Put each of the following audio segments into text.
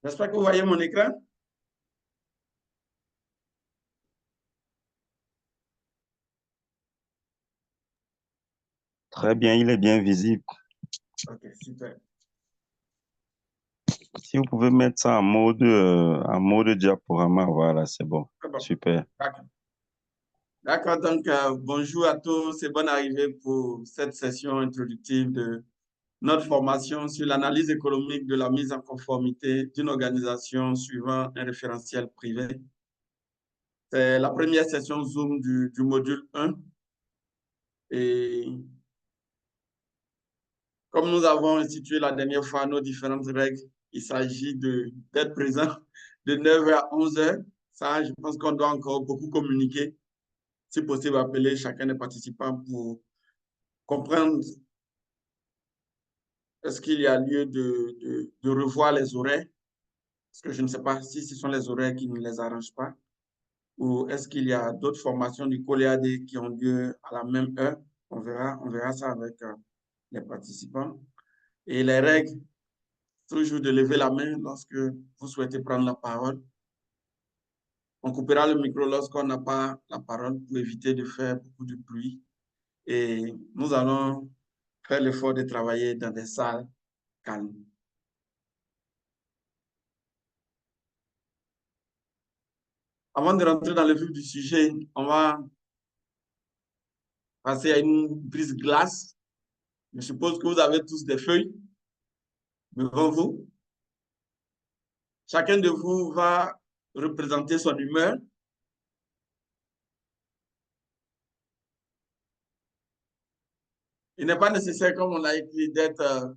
J'espère que vous voyez mon écran. Très bien, il est bien visible. Ok, super. Si vous pouvez mettre ça en mode diaporama, voilà, c'est bon. C'est bon. Super. D'accord. D'accord, donc bonjour à tous et bonne arrivée pour cette session introductive de notre formation sur l'analyse économique de la mise en conformité d'une organisation suivant un référentiel privé. C'est la première session Zoom du module 1. Et comme nous avons institué la dernière fois nos différentes règles, il s'agit d'être présent de 9 h à 11 h. Ça, je pense qu'on doit encore beaucoup communiquer. Si possible, appeler chacun des participants pour comprendre est-ce qu'il y a lieu de revoir les horaires, parce que je ne sais pas si ce sont les horaires qui ne les arrangent pas, ou est-ce qu'il y a d'autres formations du COLEAD qui ont lieu à la même heure. On verra ça avec les participants. Et les règles, toujours de lever la main lorsque vous souhaitez prendre la parole. On coupera le micro lorsqu'on n'a pas la parole pour éviter de faire beaucoup de bruit. Et nous allons faire l'effort de travailler dans des salles calmes. Avant de rentrer dans le vif du sujet, on va passer à une brise glace. Je suppose que vous avez tous des feuilles devant vous. Chacun de vous va représenter son humeur. Il n'est pas nécessaire, comme on l'a écrit, d'être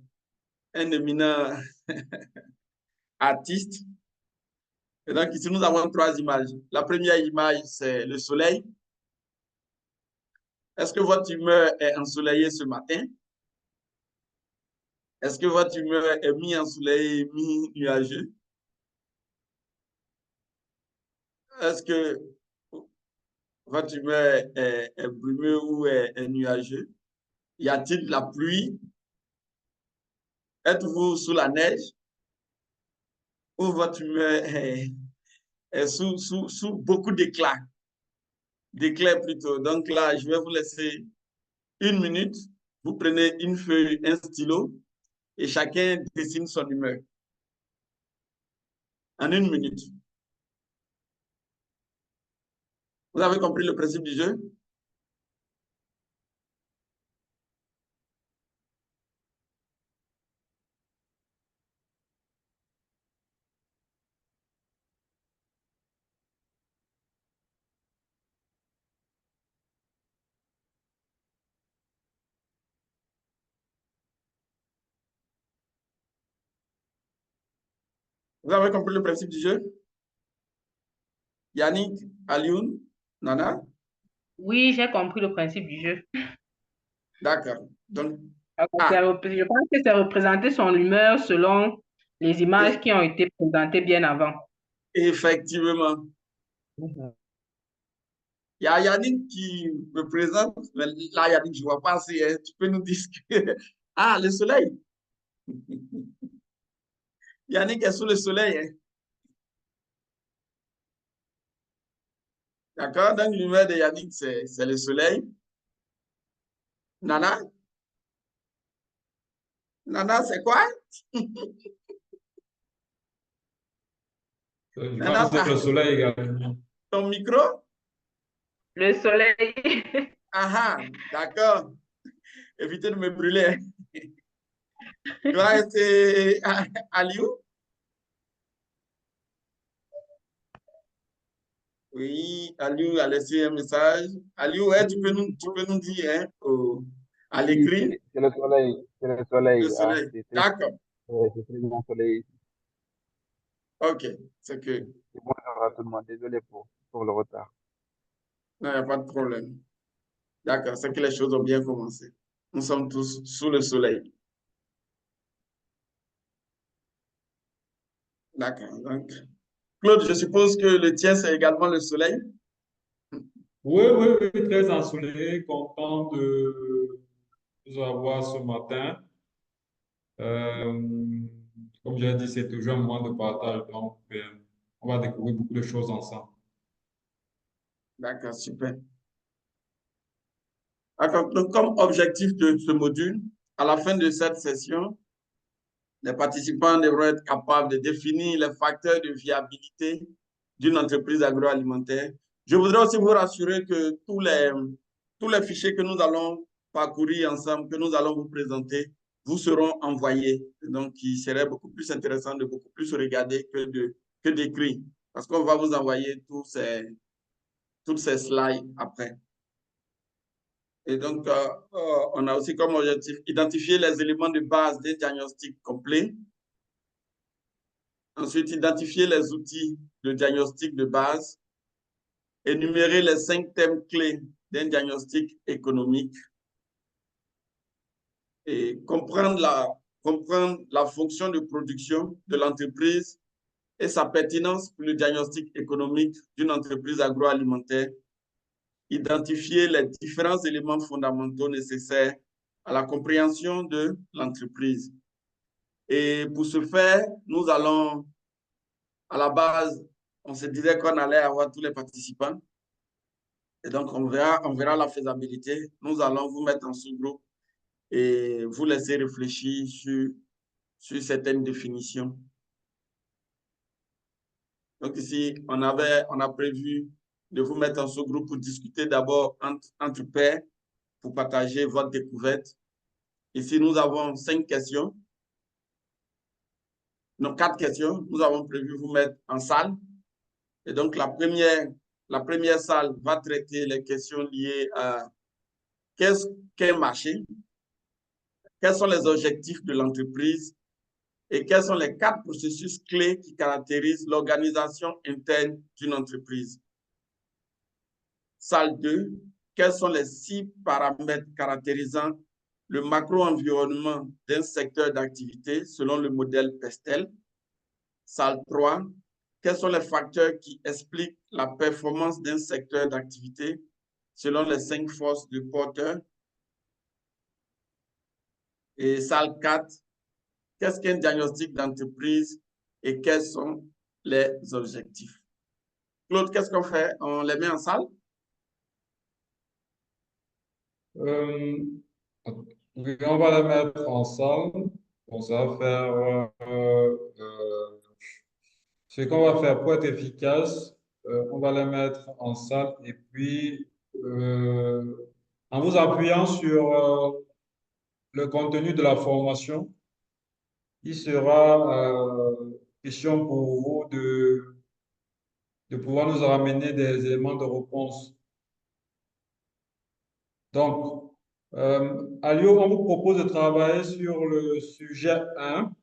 un éminent artiste. Et donc, ici, nous avons trois images. La première image, c'est le soleil. Est-ce que votre humeur est ensoleillée ce matin? Est-ce que votre humeur est mi-ensoleillée, mi-nuageux? Est-ce que votre humeur est brumeuse ou est nuageuse? Y a-t-il de la pluie? Êtes-vous sous la neige? Ou votre humeur est sous beaucoup d'éclats? D'éclairs plutôt. Donc là, je vais vous laisser une minute. Vous prenez une feuille, un stylo et chacun dessine son humeur en une minute. Vous avez compris le principe du jeu? Vous avez compris le principe du jeu? Yannick, Alioune, Nana? Oui, j'ai compris le principe du jeu. D'accord. Donc, Je pense que c'est représenter son humeur selon les images qui ont été présentées bien avant. effectivement. Mhm. Il y a Yannick qui me présente, mais là, Yannick, je ne vois pas assez. Hein. Tu peux nous dire que... Ah, le soleil. Yannick est sous le soleil. Hein. D'accord? Donc, l'humeur de Yannick, c'est le soleil. Nana? Nana, c'est quoi? Je Nana, pense que c'est le soleil également. ton micro? Le soleil. Ah, ah, d'accord. Évitez de me brûler. Hein. Tu vas rester à Liu? Oui, Aliou a laissé un message. Aliou, ouais, tu peux nous dire hein, à Oui, l'écrit c'est le soleil. C'est le le soleil. Ah, soleil. D'accord. c'est très ensoleillé. OK. C'est que, Et bonjour à tout le monde. Désolé pour le retard. non, il n'y a pas de problème. D'accord. C'est que les choses ont bien commencé. Nous sommes tous sous le soleil. D'accord. Donc, Claude, je suppose que le tien, c'est également le soleil. Oui, oui, oui, très ensoleillé, content de vous avoir ce matin. Euh, comme j'ai dit, c'est toujours un moment de partage. Donc, on va découvrir beaucoup de choses ensemble. D'accord, super. D'accord. Donc, comme objectif de ce module, à la fin de cette session, les participants devront être capables de définir les facteurs de viabilité d'une entreprise agroalimentaire. Je voudrais aussi vous rassurer que tous les fichiers que nous allons parcourir ensemble, que nous allons vous présenter, vous seront envoyés. Donc, il serait beaucoup plus intéressant de beaucoup plus regarder que d'écrire, parce qu'on va vous envoyer toutes ces slides après. Et donc, on a aussi comme objectif identifier les éléments de base des diagnostics complets. Ensuite, identifier les outils de diagnostic de base. Énumérer les 5 thèmes clés d'un diagnostic économique. Et comprendre la fonction de production de l'entreprise et sa pertinence pour le diagnostic économique d'une entreprise agroalimentaire. Identifier les différents éléments fondamentaux nécessaires à la compréhension de l'entreprise. Et pour ce faire, nous allons, à la base, on se disait qu'on allait avoir tous les participants. Et donc, on verra la faisabilité. Nous allons vous mettre en sous-groupe et vous laisser réfléchir sur certaines définitions. Donc ici, on a prévu de vous mettre en sous-groupe pour discuter d'abord entre pairs, pour partager votre découverte. Ici, nous avons 5 questions. Non, 4 questions. Nous avons prévu vous mettre en salle. Et donc, la première salle va traiter les questions liées à qu'est-ce qu'un marché, quels sont les objectifs de l'entreprise et quels sont les 4 processus clés qui caractérisent l'organisation interne d'une entreprise. Salle 2, quels sont les 6 paramètres caractérisant le macro-environnement d'un secteur d'activité selon le modèle Pestel. Salle 3, quels sont les facteurs qui expliquent la performance d'un secteur d'activité selon les 5 forces de Porter. Et salle 4, qu'est-ce qu'un diagnostic d'entreprise et quels sont les objectifs? Claude, qu'est-ce qu'on fait? On les met en salle? Oui, on va les mettre ensemble. On va faire ce qu'on va faire pour être efficace. On va les mettre en salle et puis en vous appuyant sur le contenu de la formation, il sera question pour vous de pouvoir nous ramener des éléments de réponse. Donc, Alio, on vous propose de travailler sur le sujet 1.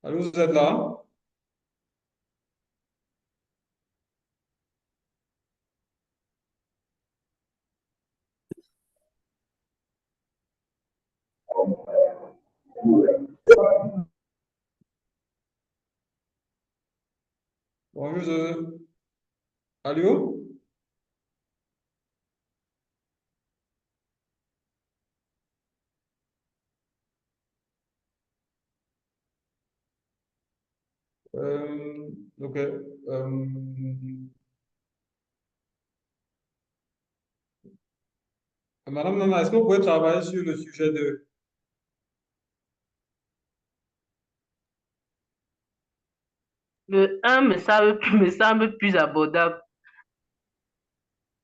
Alio, vous êtes là? Bonjour, Alio? Ok. Madame Nana, est-ce que vous pouvez travailler sur le sujet 2? Le 1 me semble plus abordable.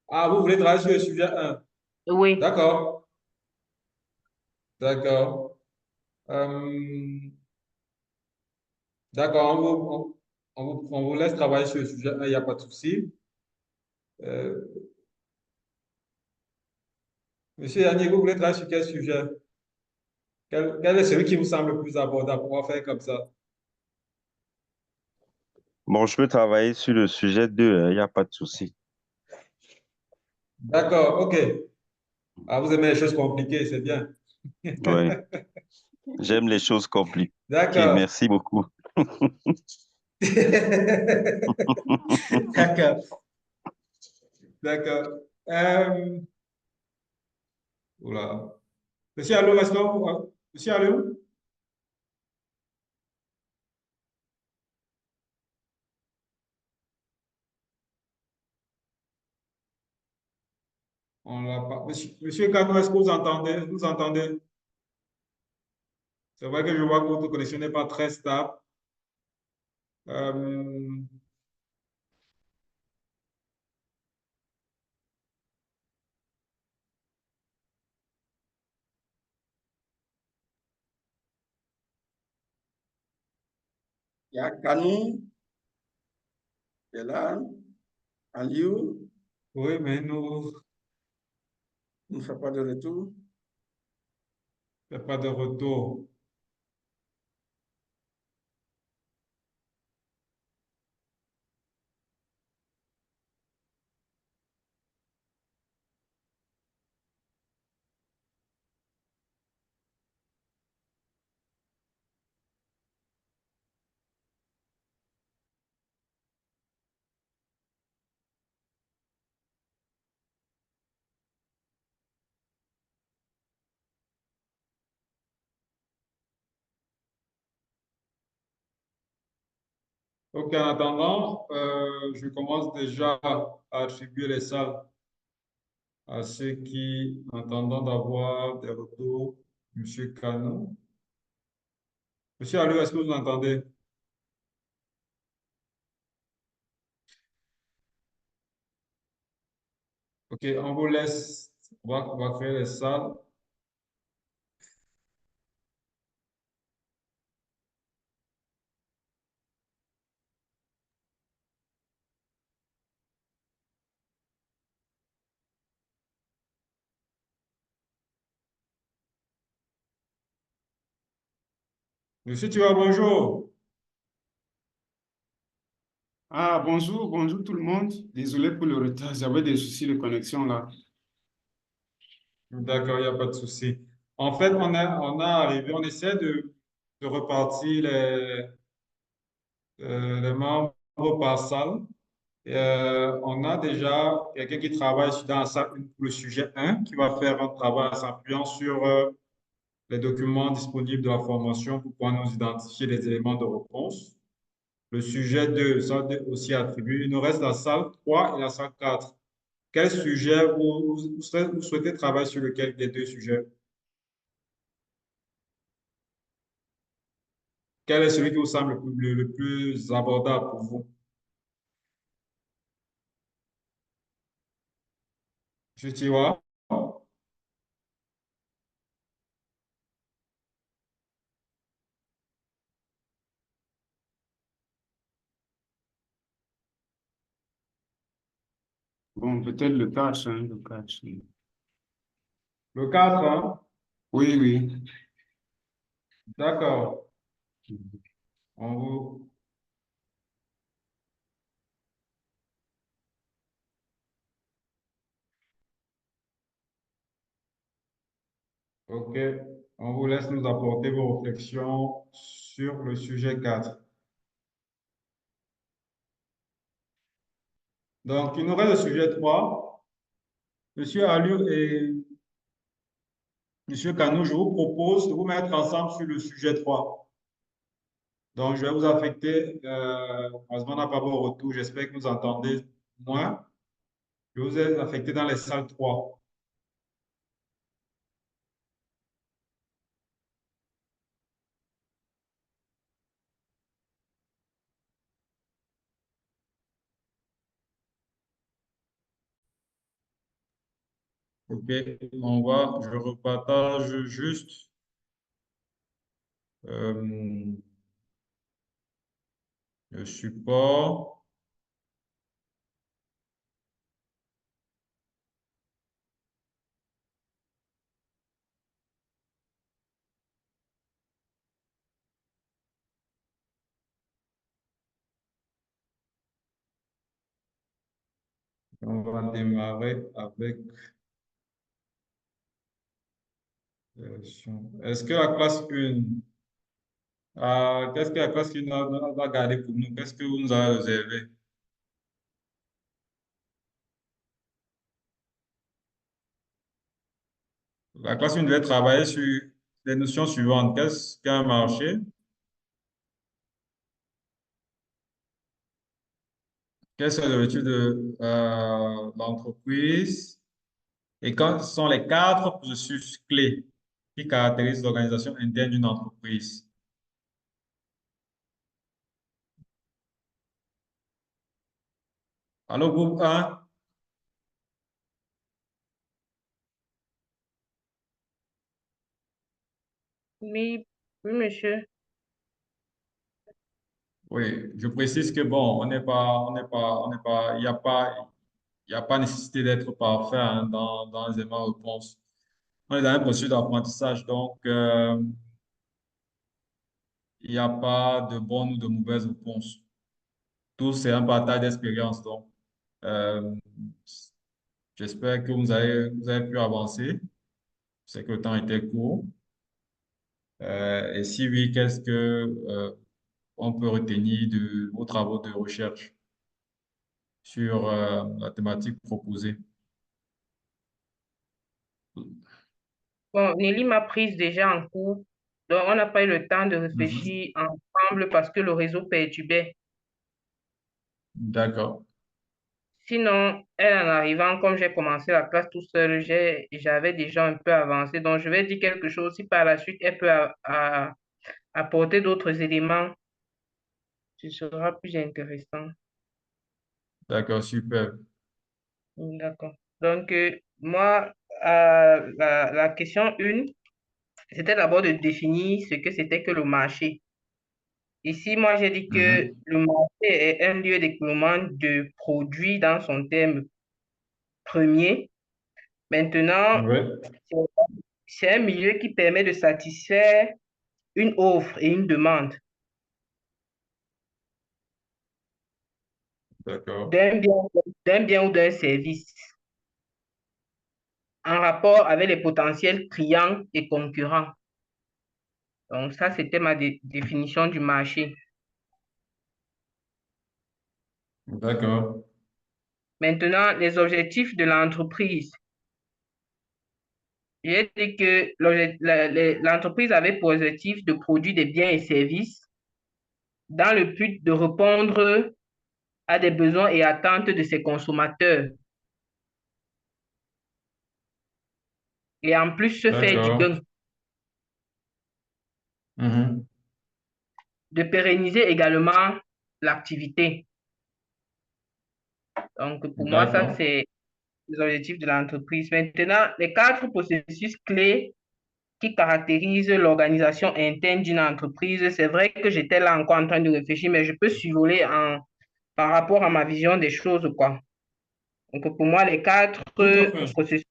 Ah, vous voulez travailler sur le sujet 1? Oui. D'accord. D'accord. Euh, d'accord, on vous laisse travailler sur le sujet 1, il n'y a pas de souci. Monsieur Yannick, vous voulez travailler sur quel sujet? Quel est celui qui vous semble le plus abordable? On va faire comme ça. Bon, je peux travailler sur le sujet 2, il n'y a pas de souci. D'accord, ok. Ah, vous aimez les choses compliquées, c'est bien. Oui, j'aime les choses compliquées. D'accord. Merci beaucoup. D'accord. D'accord. Oula. Monsieur Allô, est-ce que, Monsieur Allô? On l'a pas. Monsieur Kano, est-ce que vous entendez? Vous entendez? C'est vrai que je vois que votre connexion n'est pas très stable. Euh, Il y a Kanou qui est là. Aliou oui, mais nous, ne fait pas de retour. il n'y a pas de retour. Ok, en attendant, je commence déjà à attribuer les salles à ceux qui, en attendant d'avoir des retours, Monsieur Cano. Monsieur Allô, est-ce que vous entendez? Ok, on vous laisse, on va créer les salles. Monsieur, tu vas bonjour. Ah, bonjour, bonjour tout le monde. Désolé pour le retard, j'avais des soucis de connexion là. D'accord, il n'y a pas de souci. En fait, on a arrivé, on essaie de repartir les membres par salle. On a déjà quelqu'un qui travaille dans la salle 1 pour le sujet 1, qui va faire un travail en s'appuyant sur les documents disponibles de la formation pour pouvoir nous identifier les éléments de réponse. Le sujet 2, salle 2 aussi attribué. Il nous reste la salle 3 et la salle 4. Quel sujet vous souhaitez travailler sur lequel des deux sujets? Quel est celui qui vous semble le plus abordable pour vous? Je Tiwa? Bon, peut-être le catch, hein, le catch. Le 4, hein? Oui, oui. D'accord. On vous... OK. On vous laisse nous apporter vos réflexions sur le sujet 4. Donc, il nous reste le sujet 3. Monsieur Allure et Monsieur Cano, je vous propose de vous mettre ensemble sur le sujet 3. Donc, je vais vous affecter, heureusement, on n'a pas vos retours, j'espère que vous entendez moins. Je vous ai affecté dans les salles 3. OK, je repartage juste euh, le support. On va démarrer avec est-ce que la classe 1, qu'est-ce que la classe 1 a gardé pour nous? Qu'est-ce que vous nous avez réservé? La classe 1 devait travailler sur les notions suivantes. Qu'est-ce qu'un marché? Quels sont les objectifs de l'entreprise? Et quels sont les quatre processus clés qui caractérisent l'organisation interne d'une entreprise? Allô, groupe 1? Oui, oui, monsieur. Oui, je précise que bon, il n'y a pas nécessité d'être parfait hein, dans les éléments de réponse. On est dans un processus d'apprentissage, donc il n'y a pas de bonne ou de mauvaise réponse. Tout, c'est un partage d'expérience. Donc, euh, j'espère que vous avez pu avancer. C'est que le temps était court. Et si oui, qu'est-ce que on peut retenir de vos travaux de recherche sur la thématique proposée? Bon, Nelly m'a prise déjà en cours, donc on n'a pas eu le temps de Mhm. réfléchir ensemble parce que le réseau perturbait. D'accord. Sinon, elle en arrivant, comme j'ai commencé la classe tout seul, j'avais déjà un peu avancé. Donc, je vais dire quelque chose. Si par la suite, elle peut apporter d'autres éléments, ce sera plus intéressant. D'accord, super. D'accord. Donc, moi, la question 1, c'était d'abord de définir ce que c'était que le marché. Ici, moi, j'ai dit que Mhm. le marché est un lieu d'écoulement de produits dans son terme premier. Maintenant, Oui, c'est c'est un milieu qui permet de satisfaire une offre et une demande d'accord. d'un bien, d'un bien ou d'un service en rapport avec les potentiels clients et concurrents. Donc, ça, c'était ma définition du marché. D'accord. Maintenant, les objectifs de l'entreprise. J'ai dit que l'entreprise avait pour objectif de produire des biens et services dans le but de répondre à des besoins et attentes de ses consommateurs et en plus se faire du D'accord. gain, Mhm. de pérenniser également l'activité. Donc, pour moi, ça, D'accord. c'est les objectifs de l'entreprise. Maintenant, les quatre processus clés qui caractérisent l'organisation interne d'une entreprise, c'est vrai que j'étais là encore en train de réfléchir, mais je peux survoler par rapport à ma vision des choses, quoi. Donc, pour moi, les quatre Tout à fait. processus,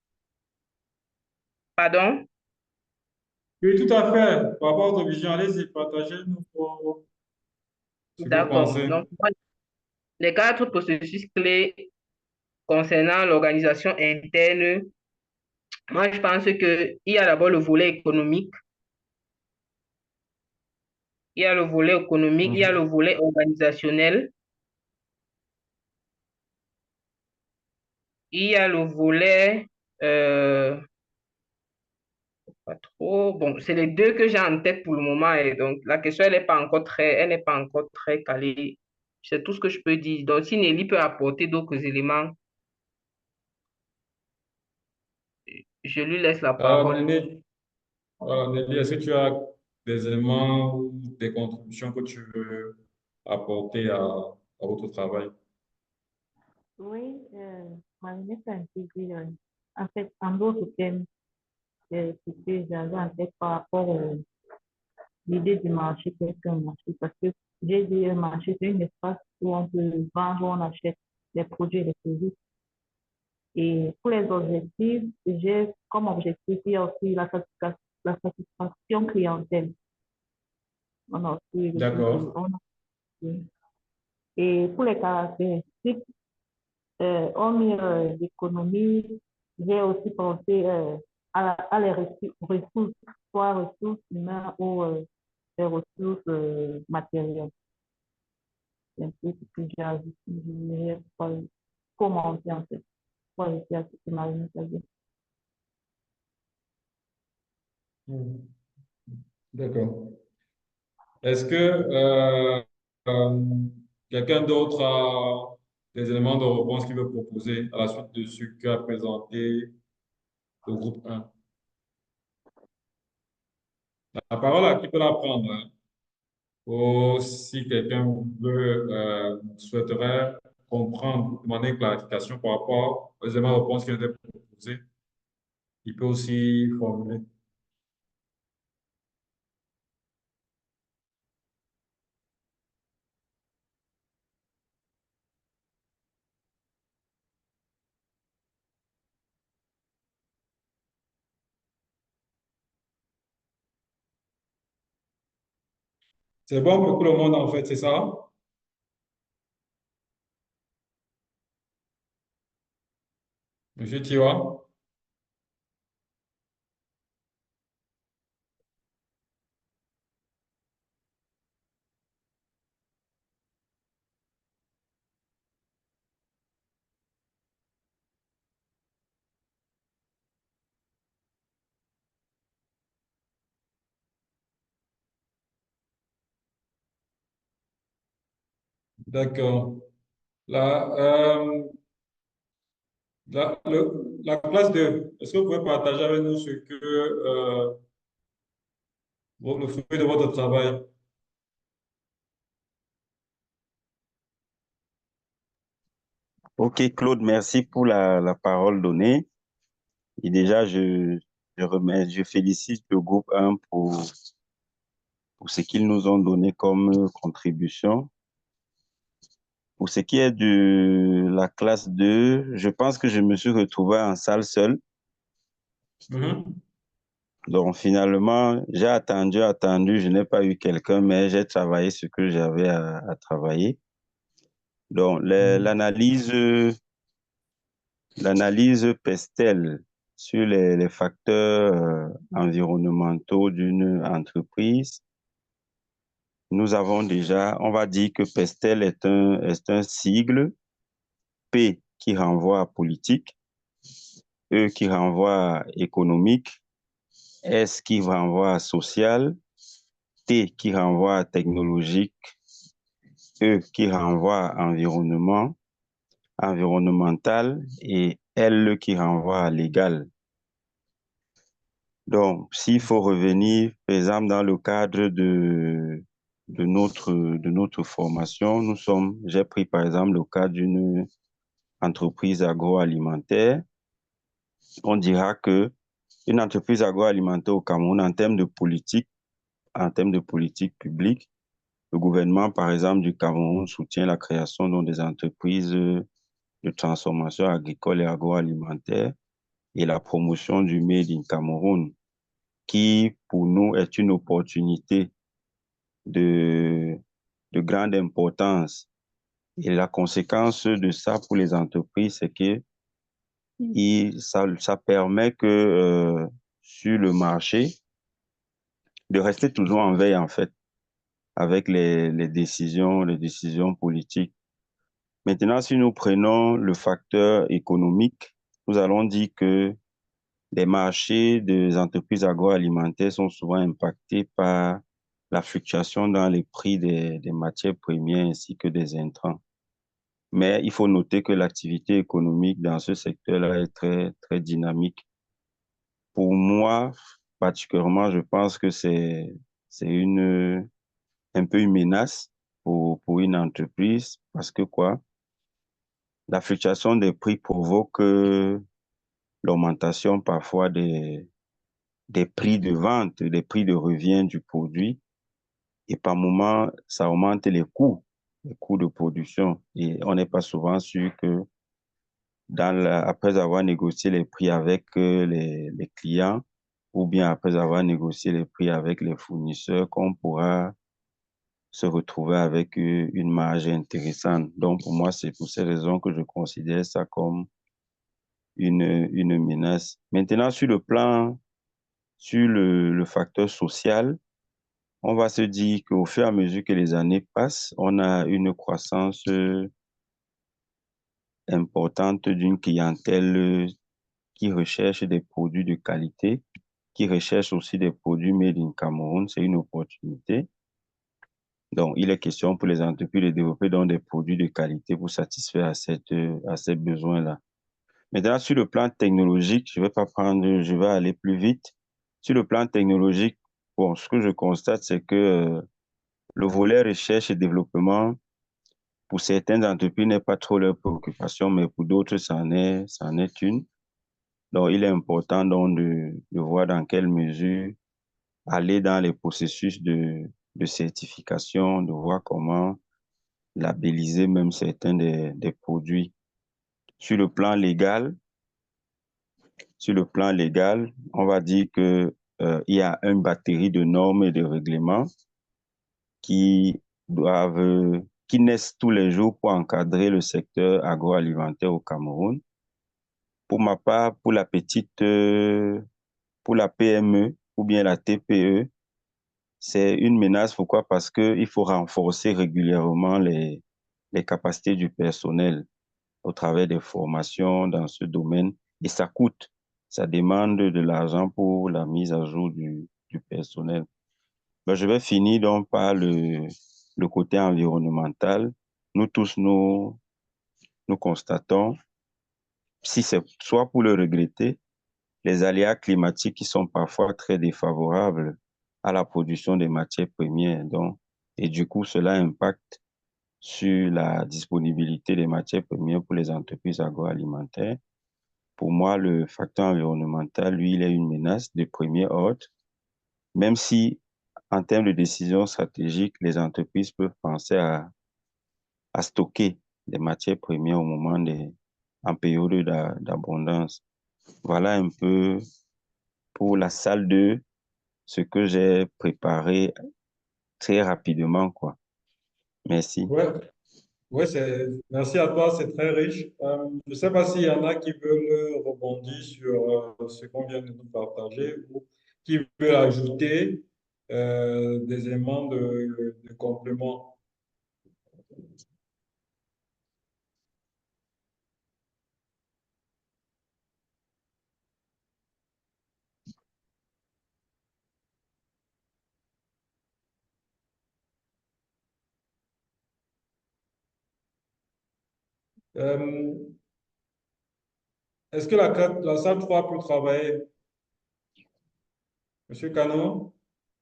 pardon, Oui, tout à fait. Par rapport à votre vision, allez-y, partagez-nous ce que vous d'accord. pensez. Donc, moi, les quatre processus clés concernant l'organisation interne, moi, je pense qu'il y a d'abord le volet économique, il y a le volet économique, il y a le Mhm. volet organisationnel, il y a le volet, euh, pas trop, bon, c'est les deux que j'ai en tête pour le moment, et donc la question, elle n'est pas encore très calée. C'est tout ce que je peux dire. Donc, si Nelly peut apporter d'autres éléments, je lui laisse la parole. Nelly, Nelly, est-ce que tu as des éléments ou des contributions que tu veux apporter à votre travail? Oui, Marine a un peu dit, en fait, en d'autres termes, ce que j'avais en tête par rapport à l'idée du marché, qu'est-ce qu'un marché? Parce que j'ai dit, un marché, c'est un espace où on peut vendre, où on achète des produits et des services. Et pour les objectifs, j'ai comme objectif, il y a aussi la satisfaction clientèle. On a aussi D'accord. et pour les caractéristiques, hormis l'économie, j'ai aussi pensé à les ressources, soit ressources humaines ou les ressources matérielles. C'est un peu ce que j'ai ajouté, je pas commenté en fait, pour essayer à ce que Marine a dit. Hmm. D'accord. Est-ce que euh, quelqu'un d'autre a des éléments de réponse qu'il veut proposer à la suite de ce qu'a présenté le groupe 1? La parole à qui peut la prendre, hein? Ou si quelqu'un veut, souhaiterait comprendre, demander une clarification par rapport aux éléments de réponse qui ont été proposés, il peut aussi formuler. C'est bon pour tout le monde, en fait, c'est ça? Monsieur Tiwa? D'accord. La, la classe 2, est-ce que vous pouvez partager avec nous ce que le fruit de votre travail? Ok, Claude, merci pour la parole donnée. Et déjà, je félicite le groupe 1 pour ce qu'ils nous ont donné comme contribution. Pour ce qui est de la classe 2, je pense que je me suis retrouvé en salle seul. Mhm. Donc finalement, j'ai attendu, je n'ai pas eu quelqu'un, mais j'ai travaillé ce que j'avais à travailler. Donc l'analyse PESTEL sur les facteurs environnementaux d'une entreprise, nous avons déjà, on va dire que PESTEL est un sigle, P qui renvoie à politique, E qui renvoie à économique, S qui renvoie à social, T qui renvoie à technologique, E qui renvoie à environnemental et L qui renvoie à légal. Donc, s'il faut revenir, par exemple, dans le cadre de notre formation, j'ai pris par exemple le cas d'une entreprise agroalimentaire. On dira que une entreprise agroalimentaire au Cameroun, en termes de politique publique, le gouvernement, par exemple, du Cameroun soutient la création des entreprises de transformation agricole et agroalimentaire et la promotion du Made in Cameroun, qui, pour nous, est une opportunité de, de grande importance. Et la conséquence de ça pour les entreprises, c'est que ça permet que sur le marché, de rester toujours en veille, en fait, avec les décisions politiques. Maintenant, si nous prenons le facteur économique, nous allons dire que les marchés des entreprises agroalimentaires sont souvent impactés par la fluctuation dans les prix des matières premières ainsi que des intrants. Mais il faut noter que l'activité économique dans ce secteur-là est très, très dynamique. Pour moi, particulièrement, je pense que c'est un peu une menace pour une entreprise parce que quoi? La fluctuation des prix provoque l'augmentation parfois des prix de vente, des prix de revient du produit. Et par moment, ça augmente les coûts de production. Et on n'est pas souvent sûr que après avoir négocié les prix avec les clients ou bien après avoir négocié les prix avec les fournisseurs, qu'on pourra se retrouver avec une marge intéressante. Donc, pour moi, c'est pour ces raisons que je considère ça comme une menace. Maintenant, sur le facteur social, on va se dire qu'au fur et à mesure que les années passent, on a une croissance importante d'une clientèle qui recherche des produits de qualité qui recherchent aussi des produits made in Cameroun, c'est une opportunité. Donc, il est question pour les entreprises de développer donc des produits de qualité pour satisfaire à ces besoins-là. Maintenant, sur le plan technologique, je vais aller plus vite. Sur le plan technologique, bon, ce que je constate, c'est que le volet recherche et développement, pour certaines entreprises, n'est pas trop leur préoccupation, mais pour d'autres, c'en est une. Donc, il est important donc de voir dans quelle mesure aller dans les processus de certification, de voir comment labelliser même certains des produits. Sur le plan légal, on va dire que il y a une batterie de normes et de règlements qui qui naissent tous les jours pour encadrer le secteur agroalimentaire au Cameroun. Pour ma part, pour la PME ou bien la TPE, c'est une menace. Pourquoi? Parce qu'il faut renforcer régulièrement les capacités du personnel au travers des formations dans ce domaine. Et ça coûte. Ça demande de l'argent pour la mise à jour du personnel. Ben, je vais finir donc par le côté environnemental. Nous tous, nous constatons, si c'est soit pour le regretter, les aléas climatiques qui sont parfois très défavorables à la production des matières premières. Donc, et du coup, cela impacte sur la disponibilité des matières premières pour les entreprises agroalimentaires. Pour moi, le facteur environnemental, lui, il est une menace de premier ordre, même si, en termes de décision stratégique, les entreprises peuvent penser à stocker des matières premières au moment en période d'abondance. Voilà un peu pour la salle 2 ce que j'ai préparé très rapidement, quoi. Merci. Ouais, ouais, merci à toi, c'est très riche. Je ne sais pas s'il y en a qui veulent rebondir sur ce qu'on vient de nous partager ou qui veulent ajouter des éléments de complément. Euh, Est-ce que la salle 3 peut travailler? Monsieur Cano,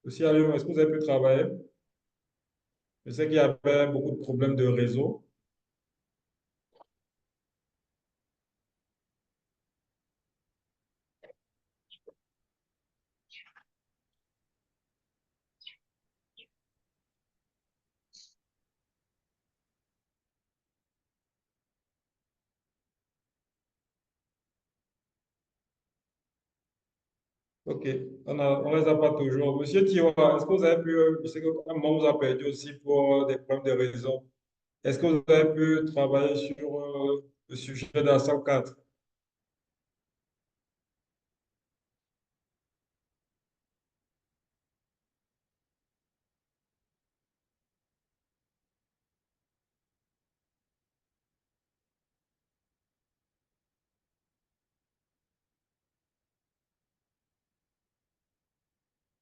aussi à Lyon, est-ce que vous avez pu travailler? Je sais qu'il y avait beaucoup de problèmes de réseau. Ok, on les a pas toujours. Monsieur Tiwa, est-ce que vous avez pu, je sais qu'à un moment, vous avez perdu aussi pour des problèmes de réseau. Est-ce que vous avez pu travailler sur le sujet de la 104?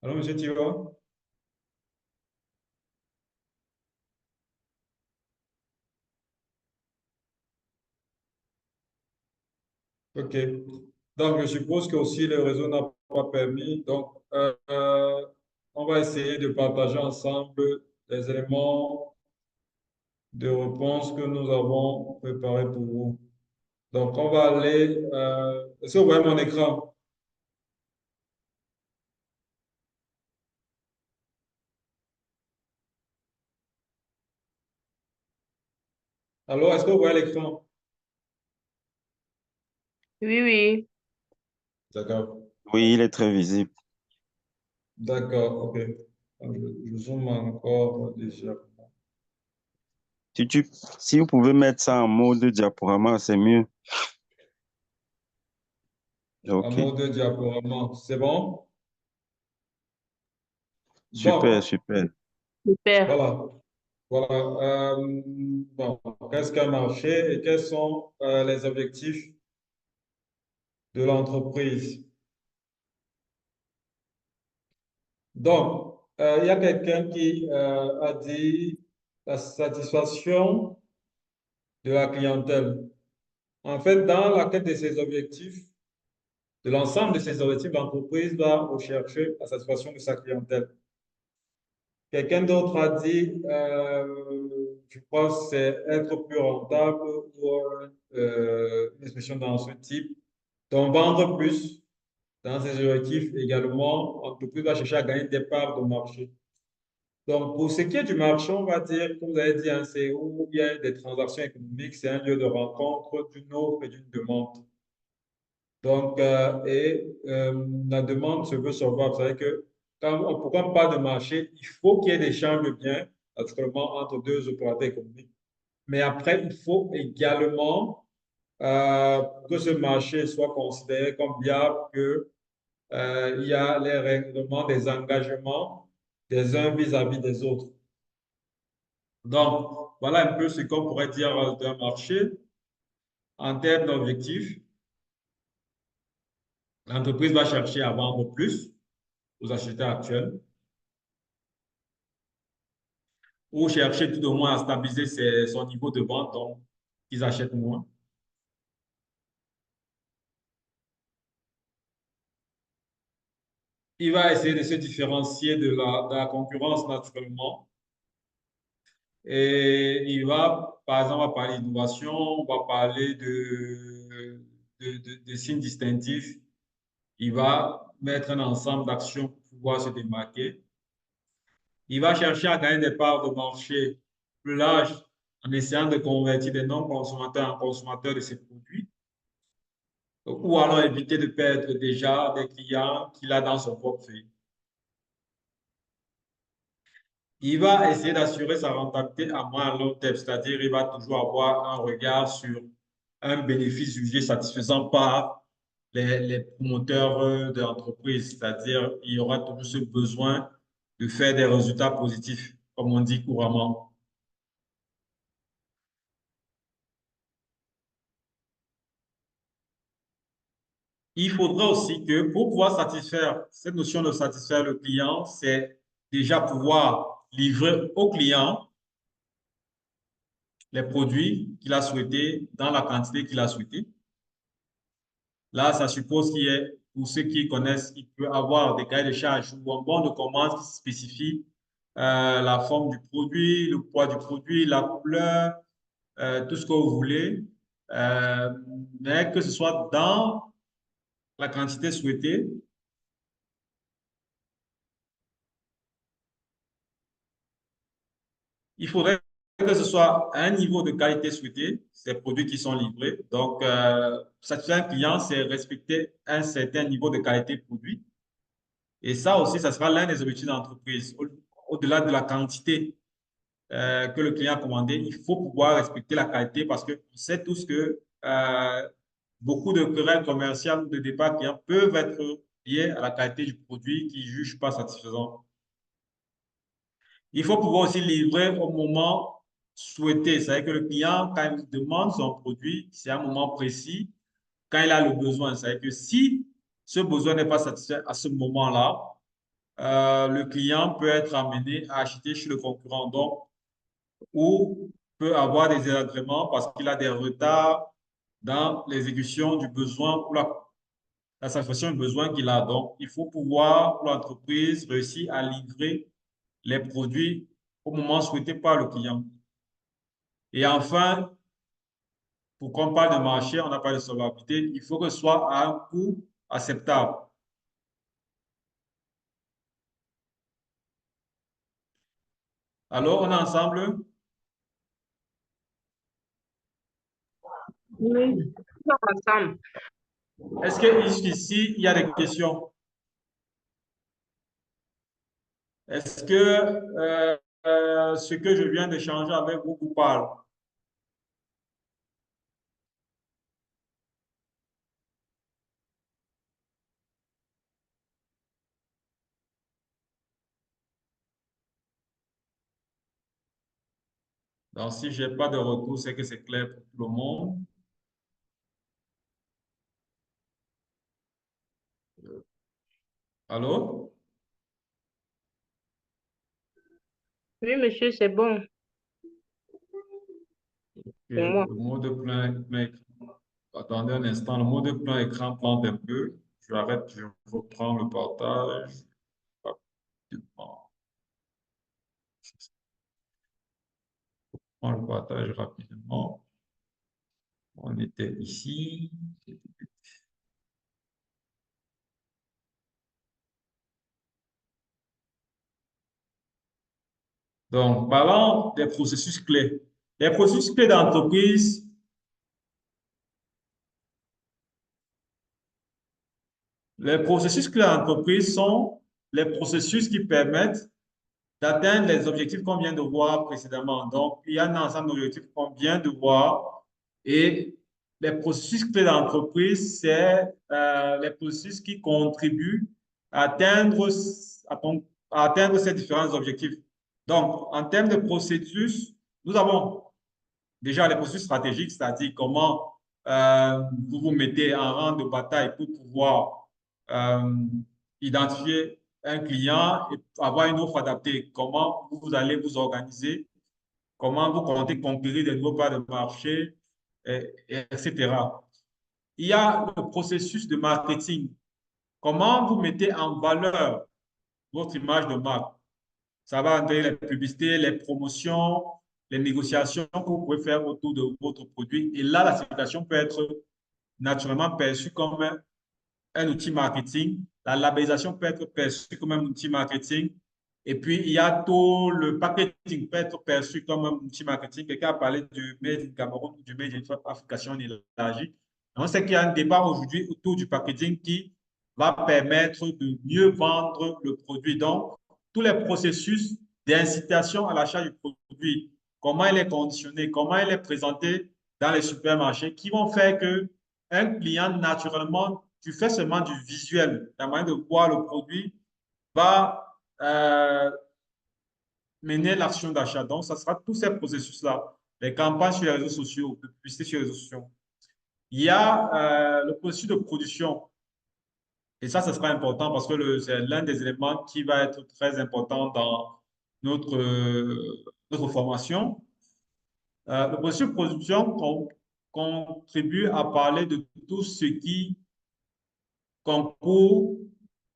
Alors, monsieur Tiwa? Ok. Donc, je suppose que aussi le réseau n'a pas permis. Donc, on va essayer de partager ensemble les éléments de réponse que nous avons préparés pour vous. Donc, on va aller. Est-ce que vous voyez mon écran? Alors, est-ce que vous voyez l'écran? Oui, oui. D'accord. Oui, il est très visible. D'accord, ok. Je zoome encore déjà. Si vous pouvez mettre ça en mode diaporama, c'est mieux. En OK. mode diaporama, c'est bon? Super, Donc, super. Super. voilà. Voilà. Bon, qu'est-ce qu'un marché et quels sont les objectifs de l'entreprise? Donc, il y a quelqu'un qui a dit la satisfaction de la clientèle. En fait, dans la quête de ses objectifs, de l'ensemble de ses objectifs, l'entreprise va rechercher la satisfaction de sa clientèle. Quelqu'un d'autre a dit, je crois, que c'est être plus rentable ou une expression dans ce type. Donc, vendre plus dans ses objectifs également, l'entreprise va chercher à gagner des parts de marché. Donc, pour ce qui est du marché, on va dire, comme vous avez dit, hein, c'est où il y a des transactions économiques, c'est un lieu de rencontre d'une offre et d'une demande. Donc, la demande se veut savoir. Vous savez que pourquoi on parle de marché, il faut qu'il y ait des échanges de biens, naturellement, entre deux opérateurs économiques. Mais après, il faut également que ce marché soit considéré comme viable, que, il y a les règlements des engagements des uns vis-à-vis des autres. Donc, voilà un peu ce qu'on pourrait dire d'un marché en termes d'objectifs. L'entreprise va chercher à vendre plus aux acheteurs actuels ou chercher tout au moins à stabiliser son niveau de vente, donc ils achètent moins. Il va essayer de se différencier de la concurrence naturellement. Et il va, par exemple, on va parler d'innovation, on va parler de signes distinctifs. Il va mettre un ensemble d'actions pour pouvoir se démarquer. Il va chercher à gagner des parts de marché plus larges en essayant de convertir des non-consommateurs en consommateurs de ses produits, ou alors éviter de perdre déjà des clients qu'il a dans son portefeuille. Il va essayer d'assurer sa rentabilité à moyen long terme, c'est-à-dire il va toujours avoir un regard sur un bénéfice jugé satisfaisant par les promoteurs de l'entreprise, c'est-à-dire il y aura toujours ce besoin de faire des résultats positifs, comme on dit couramment. Il faudra aussi que pour pouvoir satisfaire, cette notion de satisfaire le client, c'est déjà pouvoir livrer au client les produits qu'il a souhaités dans la quantité qu'il a souhaité. Là, ça suppose qu'il y ait, pour ceux qui connaissent, il peut avoir des cahiers de charges ou un bon de commande qui spécifie la forme du produit, le poids du produit, la couleur, tout ce que vous voulez, mais que ce soit dans la quantité souhaitée. Il faudrait que ce soit à un niveau de qualité souhaité, ces produits qui sont livrés. Donc, satisfaire un client, c'est respecter un certain niveau de qualité produit. Et ça aussi, ça sera l'un des objectifs d'entreprise. Au-delà de la quantité que le client a commandé, il faut pouvoir respecter la qualité parce qu'on sait tous que beaucoup de querelles commerciales ou de débats clients peuvent être liés à la qualité du produit qui ne jugent pas satisfaisant. Il faut pouvoir aussi livrer au moment souhaité. C'est-à-dire que le client, quand il demande son produit, c'est un moment précis, quand il a le besoin. C'est-à-dire que si ce besoin n'est pas satisfait à ce moment-là, le client peut être amené à acheter chez le concurrent, donc, ou peut avoir des désagréments parce qu'il a des retards dans l'exécution du besoin ou la satisfaction du besoin qu'il a. Donc, il faut pouvoir, pour l'entreprise, réussir à livrer les produits au moment souhaité par le client. Et enfin, pour qu'on parle de marché, on n'a pas de solvabilité, il faut que ce soit à un coût acceptable. Alors, on est ensemble? Oui, Ensemble. Est-ce que jusqu'ici, il y a des questions? Est-ce que ce que je viens d'échanger avec vous vous parle? Donc, si je n'ai pas de retour, c'est que c'est clair pour tout le monde. Allô? Oui, monsieur, c'est bon Et pour moi. le mode plein écran. Attendez un instant, le mode plein écran plante un peu. Je arrête, je reprends le partage rapidement. Je reprends le partage rapidement. On était ici. Donc, parlons des processus clés. Les processus clés d'entreprise, les processus clés d'entreprise sont les processus qui permettent d'atteindre les objectifs qu'on vient de voir précédemment. Donc, il y a un ensemble d'objectifs qu'on vient de voir et les processus clés d'entreprise, c'est les processus qui contribuent à atteindre, à atteindre ces différents objectifs. Donc, en termes de processus, nous avons déjà les processus stratégiques, c'est-à-dire comment vous vous mettez en rang de bataille pour pouvoir euh, identifier un client et avoir une offre adaptée. Comment vous allez vous organiser, comment vous comptez conquérir des nouveaux parts de marché, etc. Il y a le processus de marketing. Comment vous mettez en valeur votre image de marque? Ça va intégrer les publicités, les promotions, les négociations que vous pouvez faire autour de votre produit. Et là, la certification peut être naturellement perçue comme un outil marketing. La labellisation peut être perçue comme un outil marketing. Et puis, il y a tout le packaging peut être perçu comme un outil marketing. Quelqu'un a parlé du Made in Cameroun, du Made in Africation élargie. On sait qu'il y a un débat aujourd'hui autour du packaging qui va permettre de mieux vendre le produit. Donc, tous les processus d'incitation à l'achat du produit, comment il est conditionné, comment il est présenté dans les supermarchés, qui vont faire que un client, naturellement, tu fais seulement du visuel, la manière de voir le produit va mener l'action d'achat. Donc, ça sera tous ces processus-là. Les campagnes sur les réseaux sociaux, de publicité sur les réseaux sociaux. Il y a le processus de production. Et ça sera important parce que c'est l'un des éléments qui va être très important dans notre formation. Le processus de production contribue à parler de tout ce qui concourt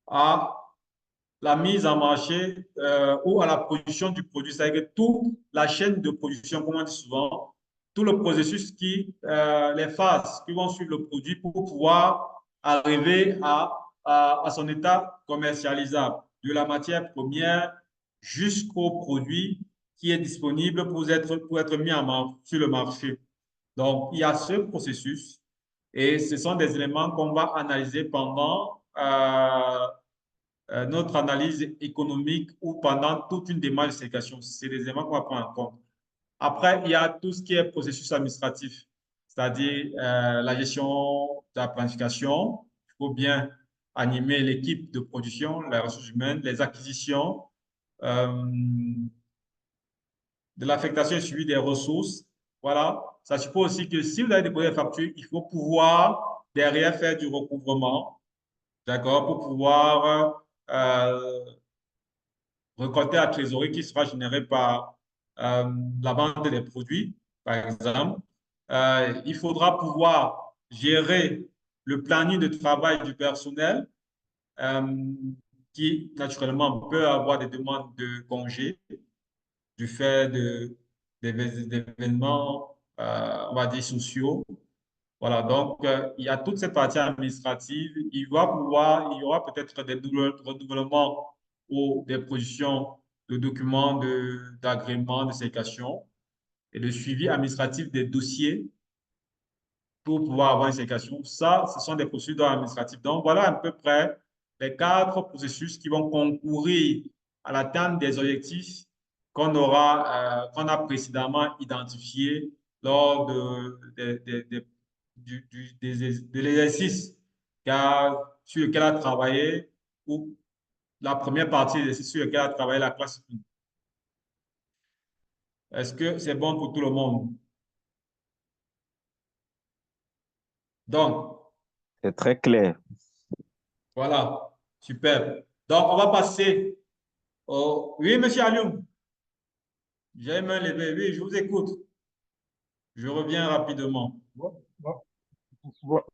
à la mise en marché ou à la production du produit. C'est-à-dire que toute la chaîne de production, comme on dit souvent, tout le processus les phases qui vont suivre le produit pour pouvoir arriver à son état commercialisable, de la matière première jusqu'au produit qui est disponible pour être mis sur le marché. Donc, il y a ce processus et ce sont des éléments qu'on va analyser pendant notre analyse économique ou pendant toute une démarche de sélection. C'est des éléments qu'on va prendre en compte. Après, il y a tout ce qui est processus administratif, c'est-à-dire la gestion de la planification. Il faut bien animer l'équipe de production, les ressources humaines, les acquisitions, euh, de l'affectation et suivi des ressources. Voilà. Ça suppose aussi que si vous avez déposé des factures, il faut pouvoir derrière faire du recouvrement, d'accord, pour pouvoir récolter la trésorerie qui sera générée par la vente des produits, par exemple. Il faudra pouvoir gérer le planning de travail du personnel euh, qui, naturellement, peut avoir des demandes de congés du fait d'événements, on va dire, sociaux. Voilà, donc il y a toute cette partie administrative. Il y aura peut-être des renouvellements ou des positions de documents d'agrément, de sécation et le suivi administratif des dossiers pour pouvoir avoir une sécation. Ça, ce sont des procédures administratives. Donc, voilà à peu près les 4 processus qui vont concourir à l'atteinte des objectifs qu'on a précédemment identifiés lors de l'exercice sur lequel a travaillé ou la première partie de l'exercice sur lequel a travaillé la classe 1. Est-ce que c'est bon pour tout le monde? Donc, C'est très clair. voilà, super. Donc, on va passer au... Oui, monsieur Alioum. J'ai main levée. Oui, je vous écoute. Je reviens rapidement. Bon, bon,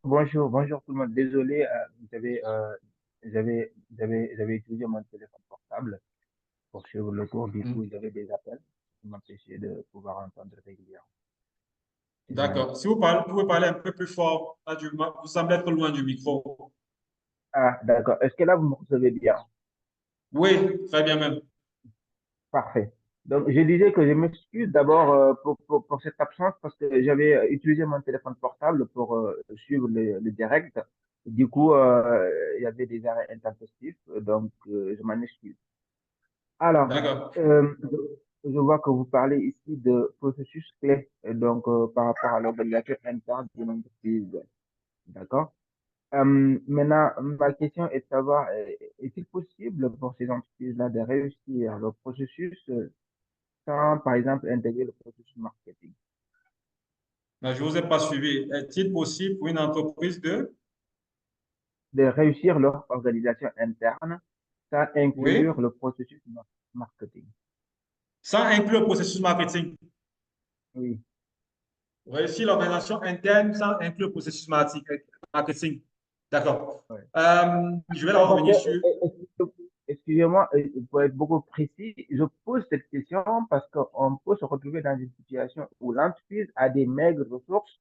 bonjour, bonjour tout le monde. Désolé, j'avais utilisé mon téléphone portable pour suivre le cours. Du coup, Hmm. j'avais des appels qui m'empêchaient de pouvoir entendre régulièrement. Désolé. D'accord. Si vous parlez, vous pouvez parler un peu plus fort. Là, vous semblez être loin du micro. Ah, d'accord. Est-ce que là, vous me recevez bien? Oui, très bien même. Parfait. Donc, je disais que je m'excuse d'abord pour cette absence parce que j'avais utilisé mon téléphone portable pour suivre le direct. Du coup, il y avait des arrêts intempestifs, donc je m'en excuse. Alors, D'accord. je vois que vous parlez ici de processus clés, et donc par rapport à l'organisation interne d'une entreprise. D'accord? Maintenant, ma question est de savoir, est-il possible pour ces entreprises-là de réussir le processus sans, par exemple, intégrer le processus marketing, Mais je ne vous ai pas suivi. Est-il possible pour une entreprise de... de réussir leur organisation interne sans Oui, inclure le processus marketing? sans inclure le processus marketing. Oui. Réussir l'organisation interne sans inclure le processus marketing. D'accord. Ouais. Je vais la Parce que, revenir sur... excusez-moi, pour être beaucoup précis, je pose cette question parce qu'on peut se retrouver dans une situation où l'entreprise a des maigres ressources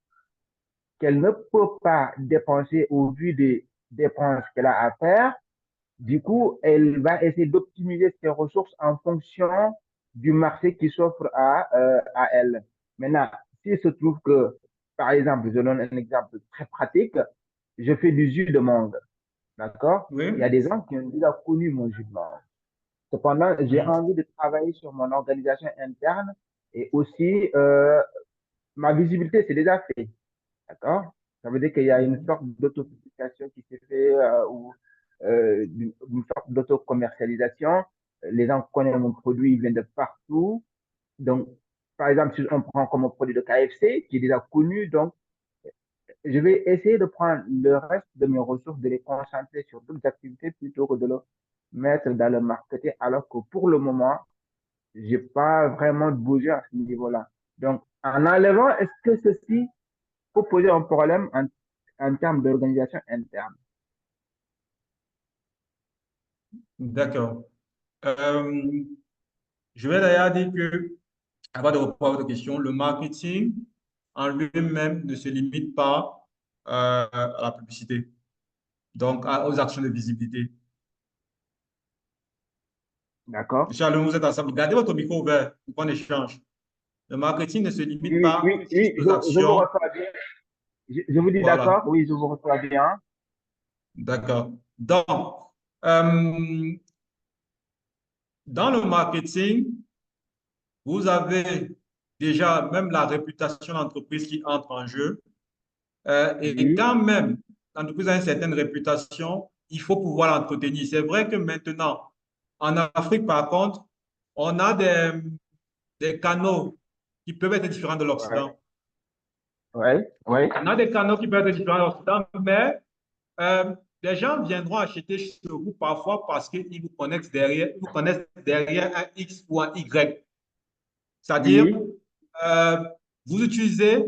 qu'elle ne peut pas dépenser au vu des dépenses qu'elle a à faire. Du coup, elle va essayer d'optimiser ses ressources en fonction du marché qui s'offre à elle. Maintenant, s'il se trouve que, par exemple, je donne un exemple très pratique, je fais du jus de mangue, d'accord? Il y a Oui. des gens qui ont déjà connu mon jus de mangue. Cependant, j'ai Mhm. envie de travailler sur mon organisation interne et aussi ma visibilité, c'est déjà fait. D'accord? Ça veut dire qu'il y a une Mhm. sorte d'autopublication qui s'est fait ou une sorte d'autocommercialisation. Les gens connaissent mon produit, il vient de partout. Donc, par exemple, si on prend comme un produit de KFC, qui est déjà connu, donc je vais essayer de prendre le reste de mes ressources, de les concentrer sur d'autres activités plutôt que de le mettre dans le marketing, alors que pour le moment, j'ai pas vraiment bougé à ce niveau-là. Donc, en enlevant, est-ce que ceci peut poser un problème en termes d'organisation interne? D'accord. Euh, je vais d'ailleurs dire que, avant de répondre à votre question, le marketing en lui-même ne se limite pas à la publicité, donc aux actions de visibilité. D'accord? Monsieur Alon, vous êtes ensemble. Gardez votre micro ouvert pour qu'on échange. Le marketing ne se limite Oui, oui, pas oui, juste aux je vous actions. reçois bien. Je vous dis Voilà. d'accord, oui, je vous reçois bien. D'accord. Donc, euh, dans le marketing, vous avez déjà même la réputation d'entreprise qui entre en jeu. Et Oui, quand même, l'entreprise a une certaine réputation, il faut pouvoir l'entretenir. C'est vrai que maintenant, en Afrique, par contre, on a des canaux qui peuvent être différents de ouais, l'Occident. ouais, ouais, On a des canaux qui peuvent être différents de l'Occident, mais les gens viendront acheter chez vous parfois parce qu'ils vous connaissent derrière un X ou un Y. C'est-à-dire, oui, euh, vous utilisez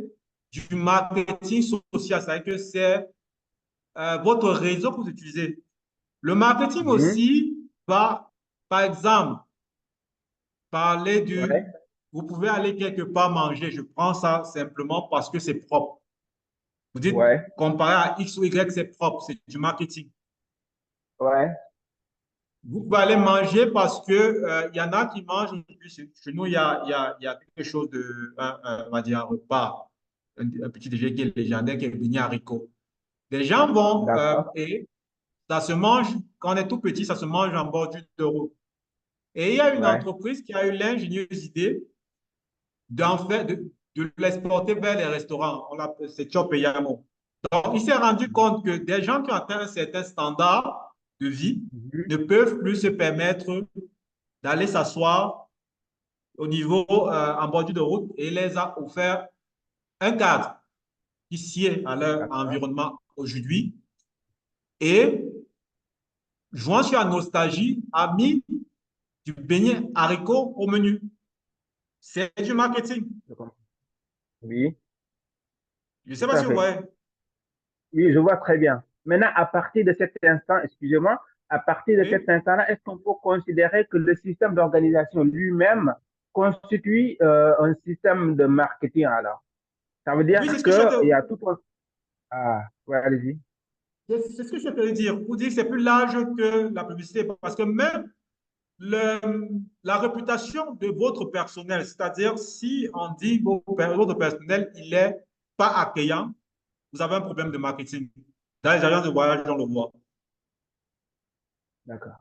du marketing social, c'est-à-dire que c'est votre réseau que vous utilisez. Le marketing oui, aussi va, par exemple, parler ouais, vous pouvez aller quelque part manger. Je prends ça simplement parce que c'est propre. Vous dites, ouais, comparé à X ou Y, c'est propre, c'est du marketing. ouais, Vous pouvez aller manger parce que il y en a qui mangent aujourd'hui. Chez nous, il y a quelque chose de, on va dire, un repas, un petit déjeuner qui est légendaire, qui est béni haricots. Les gens vont d'accord, et ça se mange, quand on est tout petit, ça se mange en bordure de route. Et il y a une ouais, entreprise qui a eu l'ingénieuse idée d'en faire, de l'exporter vers les restaurants. On l'appelle, c'est Chop et Yamo. Donc, il s'est rendu compte que des gens qui ont atteint un certain standard de vie mhm, ne peuvent plus se permettre d'aller s'asseoir au niveau en bordure de route et il les a offert un cadre qui sied à leur d'accord, environnement aujourd'hui et, jouant sur la nostalgie, a mis du beignet haricot au menu. c'est du marketing. Je comprends. Oui, Je ne sais tout pas à si vous fait. voyez. Oui, je vois très bien. Maintenant, à partir de cet instant, excusez-moi, à partir de cet Oui, instant-là, est-ce qu'on peut considérer que le système d'organisation lui-même constitue un système de marketing alors? Ça veut dire oui, c'est ce que je suis en qu'il y train- a tout un... Ah, ouais, allez-y. c'est ce que je suis en train de dire. Vous dites que c'est plus large que la publicité parce que même le, la réputation de votre personnel, c'est-à-dire si on dit votre personnel, il n'est pas accueillant, vous avez un problème de marketing. Dans les agences de voyage, on le voit. D'accord.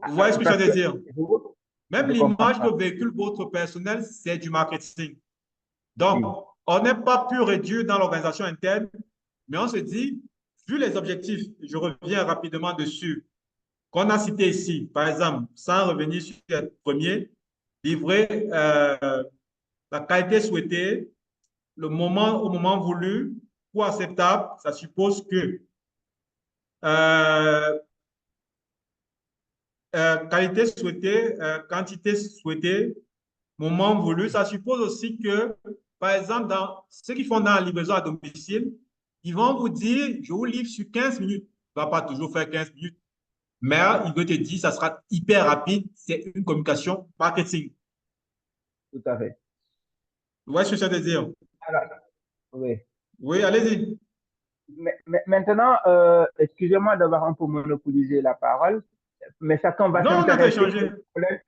Vous voyez ce que je Parce viens que de dire? Même je comprends l'image pas. que véhicule votre personnel, c'est du marketing. Donc, Oui, on n'est pas pur et dur dans l'organisation interne, mais on se dit, vu les objectifs, je reviens rapidement dessus, qu'on a cité ici, par exemple, sans revenir sur le premier, livrer la qualité souhaitée, au moment voulu ou acceptable, ça suppose que euh, qualité souhaitée, quantité souhaitée, moment voulu, ça suppose aussi que, par exemple, dans ceux qui font dans la livraison à domicile, ils vont vous dire, je vous livre sur 15 minutes. Il ne va pas toujours faire 15 minutes, mais il veut te dire, ça sera hyper rapide. C'est une communication marketing. tout à fait. Vous voyez ce que je veux dire? Alors, oui. Oui, allez-y. Maintenant, excusez-moi d'avoir un peu monopolisé la parole, mais chacun va Non, on a s'intéresser échangé. au problème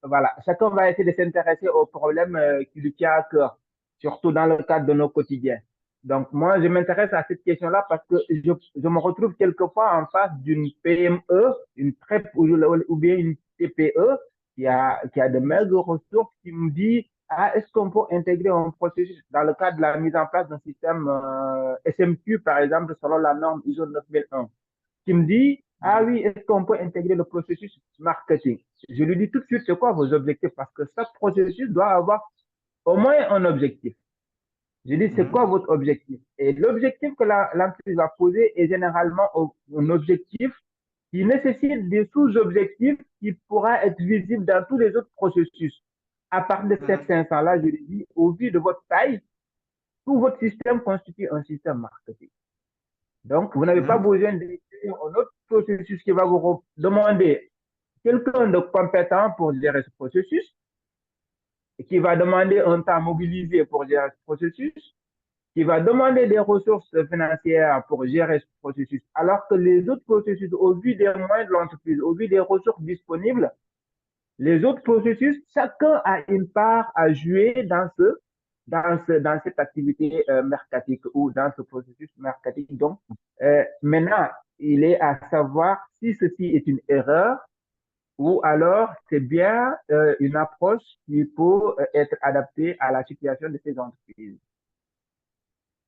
voilà, chacun va essayer de s'intéresser au problème qui lui tient à cœur, surtout dans le cadre de nos quotidiens. Donc, moi, je m'intéresse à cette question-là parce que je me retrouve quelquefois en face d'une PME, une très, ou bien une TPE qui a de maigres ressources qui me dit, ah, est-ce qu'on peut intégrer un processus dans le cadre de la mise en place d'un système SMQ, par exemple, selon la norme ISO 9001, qui me dit, ah oui, est-ce qu'on peut intégrer le processus marketing? Je lui dis tout de suite, c'est quoi vos objectifs? Parce que chaque processus doit avoir au moins un objectif. Je dis, c'est quoi Mhm. votre objectif? Et l'objectif que l'entreprise va poser est généralement un objectif qui nécessite des sous-objectifs qui pourra être visible dans tous les autres processus. À partir de cet Mhm. instant-là, je lui dis, au vu de votre taille, tout votre système constitue un système marketing. Donc, vous n'avez pas Mhm. besoin d'écrire un autre processus qui va vous demander quelqu'un de compétent pour gérer ce processus, qui va demander un temps mobilisé pour gérer ce processus, qui va demander des ressources financières pour gérer ce processus, alors que les autres processus, au vu des moyens de l'entreprise, au vu des ressources disponibles, les autres processus, chacun a une part à jouer dans cette activité mercatique ou dans ce processus mercatique. Donc, maintenant, il est à savoir si ceci est une erreur ou alors c'est bien une approche qui peut être adaptée à la situation de ces entreprises.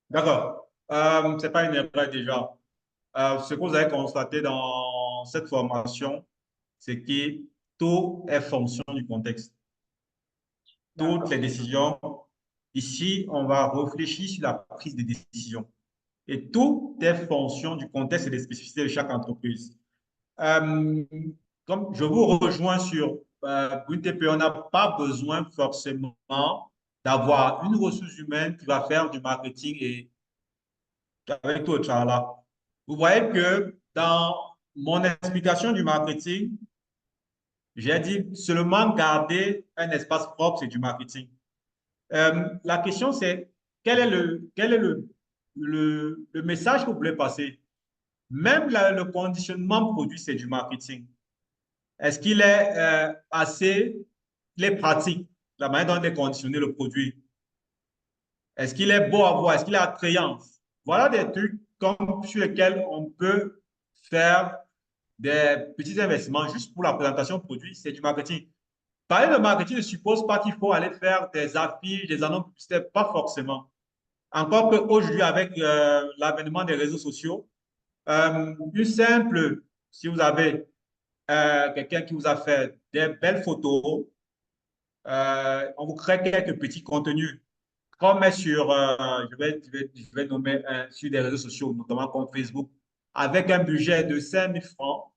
D'accord. Ce n'est pas une erreur déjà. Ce que vous avez constaté dans cette formation, c'est que tout est fonction du contexte. Toutes les D'accord. décisions, ici, on va réfléchir sur la prise de décision. Et tout est fonction du contexte et des spécificités de chaque entreprise. Euh, Comme je vous rejoins sur une TPE, on n'a pas besoin forcément d'avoir une ressource humaine qui va faire du marketing et avec tout le tralala. Vous voyez que dans mon explication du marketing, j'ai dit seulement garder un espace propre, c'est du marketing. La question, c'est quel est le message que vous voulez passer? Même le conditionnement produit, c'est du marketing. Est-ce qu'il est assez, il est pratique, la manière dont il est conditionné le produit? Est-ce qu'il est beau à voir? Est-ce qu'il est attrayant? Voilà des trucs sur lesquels on peut faire des petits investissements juste pour la présentation produit, c'est du marketing. Parler de marketing ne suppose pas qu'il faut aller faire des affiches, des annonces publicitaires, pas forcément. Encore qu'aujourd'hui, avec l'avènement des réseaux sociaux, une simple, si vous avez quelqu'un qui vous a fait des belles photos, on vous crée quelques petits contenus. Comme sur, je vais nommer sur des réseaux sociaux, notamment comme Facebook, avec un budget de 5 000 francs,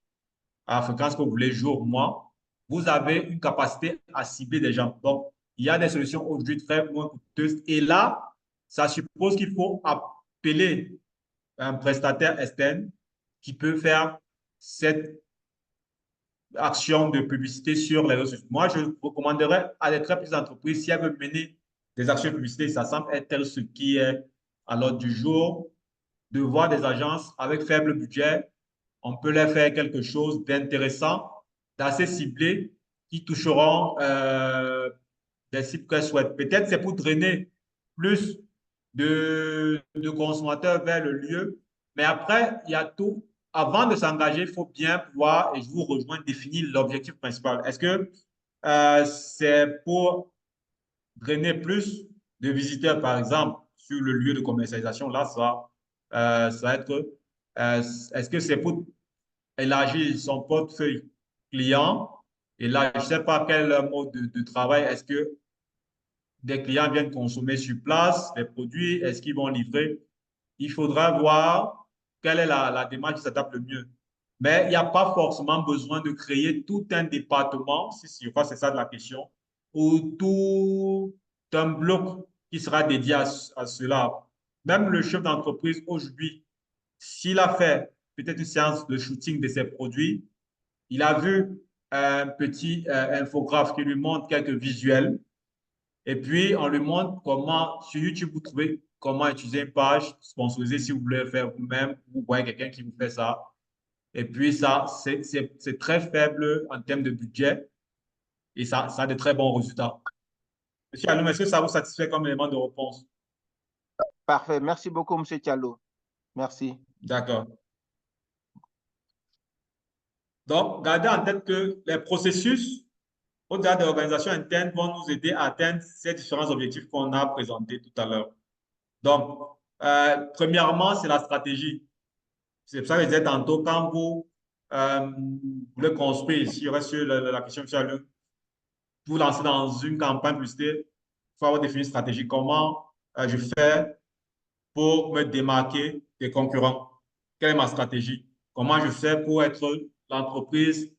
à la fréquence que vous voulez jour, mois, vous avez une capacité à cibler des gens. Donc, il y a des solutions aujourd'hui très moins coûteuses. Et là, ça suppose qu'il faut appeler un prestataire externe qui peut faire cette action de publicité sur les réseaux sociaux. Moi, je recommanderais à des très petites entreprises, si elles veulent mener des actions de publicité, ça semble être ce qui est à l'ordre du jour, de voir des agences avec faible budget. On peut leur faire quelque chose d'intéressant, d'assez ciblé, qui toucheront des cibles qu'elles souhaitent. Peut-être c'est pour drainer plus de consommateurs vers le lieu, mais après, il y a tout. Avant de s'engager, il faut bien pouvoir, et je vous rejoins, définir l'objectif principal. Est-ce que c'est pour drainer plus de visiteurs, par exemple, sur le lieu de commercialisation? Là, ça va être, est-ce que c'est pour élargir son portefeuille client? Et là, je ne sais pas quel mode de travail. Est-ce que des clients viennent consommer sur place les produits? Est-ce qu'ils vont livrer? Il faudra voir quelle est la démarche qui s'adapte le mieux. Mais il n'y a pas forcément besoin de créer tout un département, si je crois que c'est ça de la question, ou tout un bloc qui sera dédié à cela. Même le chef d'entreprise aujourd'hui, s'il a fait peut-être une séance de shooting de ses produits, il a vu un petit infographe qui lui montre quelques visuels, et puis on lui montre comment, sur YouTube, vous trouvez comment utiliser une page sponsorisée si vous voulez le faire vous-même, vous voyez quelqu'un qui vous fait ça. Et puis ça, c'est très faible en termes de budget et ça a de très bons résultats. Monsieur Alum, est-ce que ça vous satisfait comme élément de réponse? Parfait. Merci beaucoup, Monsieur Diallo. Merci. D'accord. Donc, gardez en tête que les processus au-delà des organisations internes vont nous aider à atteindre ces différents objectifs qu'on a présentés tout à l'heure. Donc, premièrement, c'est la stratégie. C'est pour ça que je disais tantôt, quand vous voulez construire, si je reste sur la question de M. vous lancer dans une campagne publicitaire, il faut avoir défini une stratégie. Comment je fais pour me démarquer des concurrents? Quelle est ma stratégie? Comment je fais pour être l'entreprise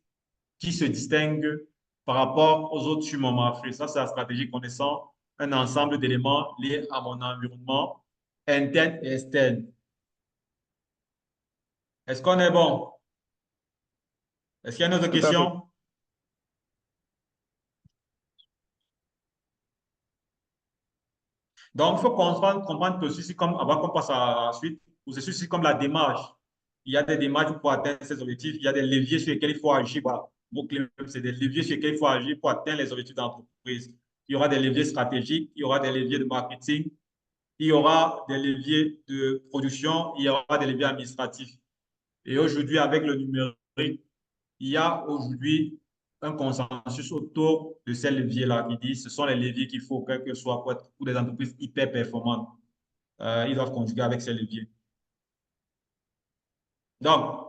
qui se distingue par rapport aux autres sur mon marché? Ça, c'est la stratégie connaissant un ensemble d'éléments liés à mon environnement interne et externe. Est-ce qu'on est bon? Est-ce qu'il y a une autre question? Donc, il faut comprendre que ceci, comme, avant qu'on passe à la suite, ceci comme la démarche. Il y a des démarches pour atteindre ces objectifs. Il y a des leviers sur lesquels il faut agir. Voilà. C'est des leviers sur lesquels il faut agir pour atteindre les objectifs d'entreprise. Il y aura des leviers stratégiques, il y aura des leviers de marketing, il y aura des leviers de production, il y aura des leviers administratifs. Et aujourd'hui, avec le numérique, il y a aujourd'hui un consensus autour de ces leviers-là qui dit que ce sont les leviers qu'il faut, quel que soit pour des entreprises hyper performantes. Ils doivent conjuguer avec ces leviers. Donc,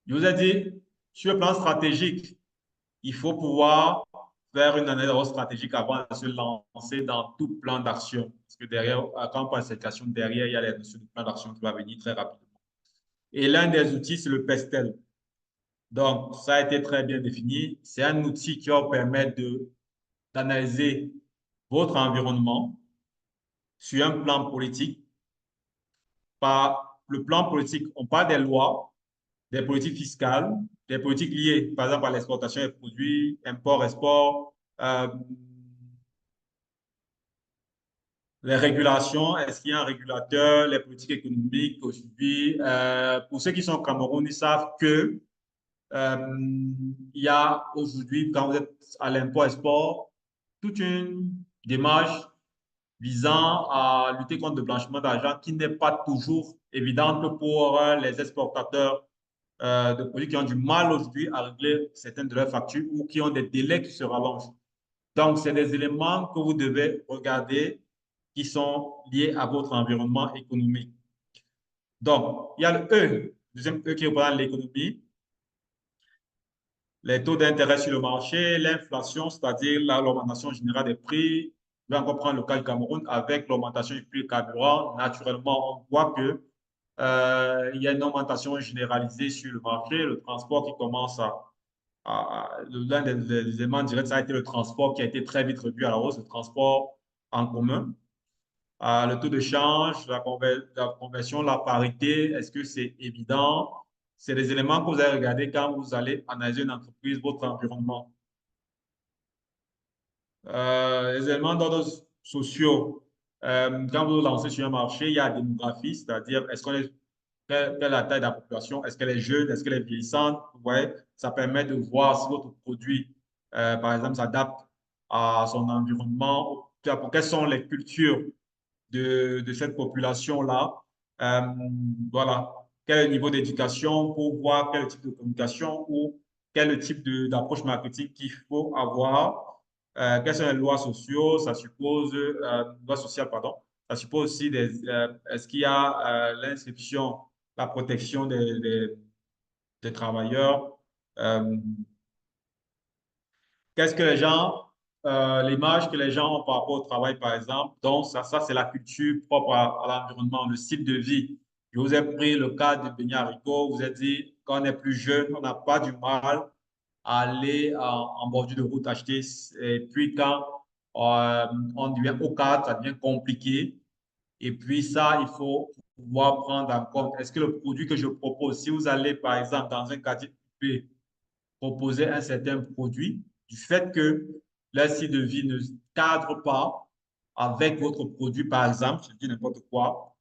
je vous ai dit, sur le plan stratégique, il faut pouvoir faire une analyse stratégique avant de se lancer dans tout plan d'action. Parce que derrière, quand on parle de cette action, derrière, il y a la notion de plan d'action qui va venir très rapidement. Et l'un des outils, c'est le PESTEL. Donc, ça a été très bien défini. C'est un outil qui va vous permettre d'analyser votre environnement sur un plan politique. Par le plan politique, on parle des lois, des politiques fiscales, des politiques liées, par exemple, à l'exportation des produits, import-export, les régulations, est-ce qu'il y a un régulateur, les politiques économiques aujourd'hui. Pour ceux qui sont au Cameroun, ils savent que il y a aujourd'hui, quand vous êtes à l'import-export, toute une démarche visant à lutter contre le blanchiment d'argent qui n'est pas toujours évidente pour les exportateurs de produits qui ont du mal aujourd'hui à régler certaines de leurs factures ou qui ont des délais qui se rallongent. Donc, c'est des éléments que vous devez regarder qui sont liés à votre environnement économique. Donc, il y a le E, le deuxième E qui représente l'économie, les taux d'intérêt sur le marché, l'inflation, c'est-à-dire l'augmentation générale des prix. Je vais encore prendre le cas du Cameroun avec l'augmentation du prix du carburant. Naturellement, on voit que il y a une augmentation généralisée sur le marché, le transport qui commence l'un des éléments directs, ça a été le transport qui a été très vite revu à la hausse, le transport en commun. Le taux de change, la conversion, la parité, est-ce que c'est évident? C'est des éléments que vous allez regarder quand vous allez analyser une entreprise, votre environnement. Les éléments d'ordre sociaux. Quand vous lancez sur un marché, il y a la démographie, c'est-à-dire quelle est la taille de la population, est-ce qu'elle est jeune, est-ce qu'elle est vieillissante, vous voyez, ça permet de voir si votre produit, par exemple, s'adapte à son environnement, pour quelles sont les cultures de cette population-là. Voilà, quel est le niveau d'éducation pour voir quel type de communication ou quel type d'approche marketing qu'il faut avoir. Quelles sont les lois sociaux? Ça suppose, lois sociales, pardon. Ça suppose aussi est-ce qu'il y a l'inscription, la protection des travailleurs? Qu'est-ce que les gens, l'image que les gens ont par rapport au travail, par exemple. Donc, ça c'est la culture propre à l'environnement, le style de vie. Je vous ai pris le cas de Beignet Haricot. Vous avez dit, quand on est plus jeune, on n'a pas du mal à aller en bordure de route acheter. Et puis, quand on devient au cadre, ça devient compliqué. Et puis, ça, il faut pouvoir prendre en compte. Est-ce que le produit que je propose, si vous allez, par exemple, dans un quartier occupé, proposer un certain produit, du fait que leur style de vie ne cadre pas avec votre produit, par exemple, je dis n'importe quoi,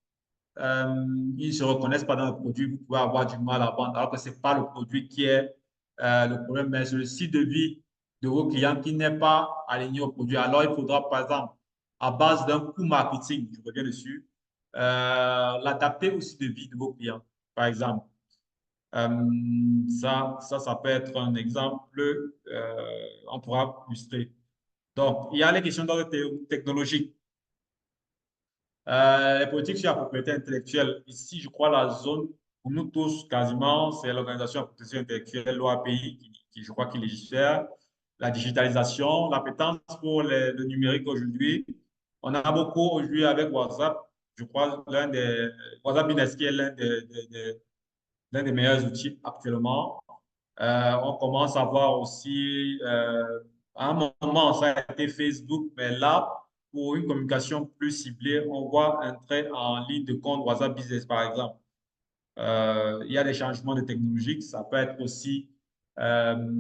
ils ne se reconnaissent pas dans le produit, vous pouvez avoir du mal à vendre, alors que ce n'est pas le produit qui est le problème, mais c'est le style de vie de vos clients qui n'est pas aligné au produit. Alors, il faudra, par exemple, à base d'un coût marketing, je reviens dessus, l'adapter au style de vie de vos clients, par exemple. Ça peut être un exemple, on pourra illustrer. Donc, il y a les questions d'ordre technologique. Les politiques sur la propriété intellectuelle. Ici, je crois, la zone pour nous tous, quasiment, c'est l'Organisation de la protection intellectuelle, l'OAPI, je crois, qui légifère. La digitalisation, l'appétence pour le numérique aujourd'hui. On a beaucoup aujourd'hui avec WhatsApp. Je crois, WhatsApp Business qui est l'un des meilleurs outils actuellement. On commence à voir aussi, à un moment, ça a été Facebook, mais là, pour une communication plus ciblée, on voit entrer en ligne de compte WhatsApp Business, par exemple. Il y a des changements de technologie, ça peut être aussi euh,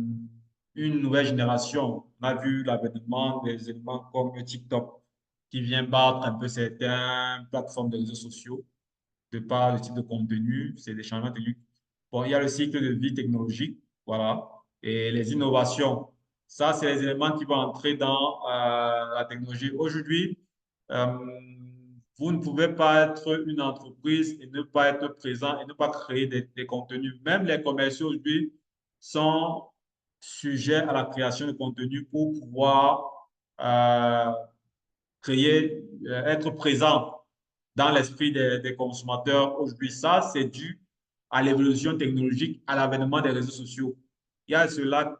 une nouvelle génération. On a vu l'avènement des éléments comme TikTok qui vient battre un peu certaines plateformes de réseaux sociaux de par le type de contenu, c'est des changements techniques. Bon, il y a le cycle de vie technologique, voilà, et les innovations. Ça, c'est les éléments qui vont entrer dans la technologie. Aujourd'hui, euh, vous ne pouvez pas être une entreprise et ne pas être présent et ne pas créer des contenus. Même les commerciaux aujourd'hui sont sujets à la création de contenus pour pouvoir être présent dans l'esprit des consommateurs aujourd'hui. Ça, c'est dû à l'évolution technologique, à l'avènement des réseaux sociaux. Il y a cela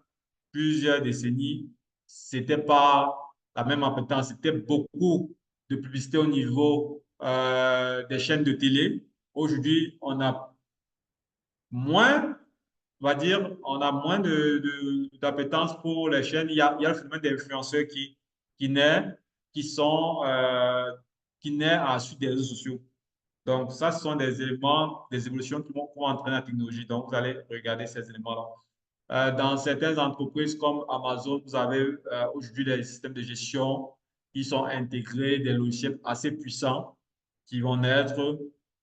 plusieurs décennies, c'était pas la même appétence. C'était beaucoup de publicité au niveau des chaînes de télé. Aujourd'hui, on a moins, on va dire, on a moins d'appétence pour les chaînes. Il y a le phénomène d'influenceurs qui naît, qui sont, qui naît à la suite des réseaux sociaux. Donc, ça, ce sont des éléments, des évolutions qui vont entraîner la technologie. Donc, vous allez regarder ces éléments-là. Dans certaines entreprises comme Amazon, vous avez aujourd'hui des systèmes de gestion qui sont intégrés, des logiciels assez puissants qui vont être,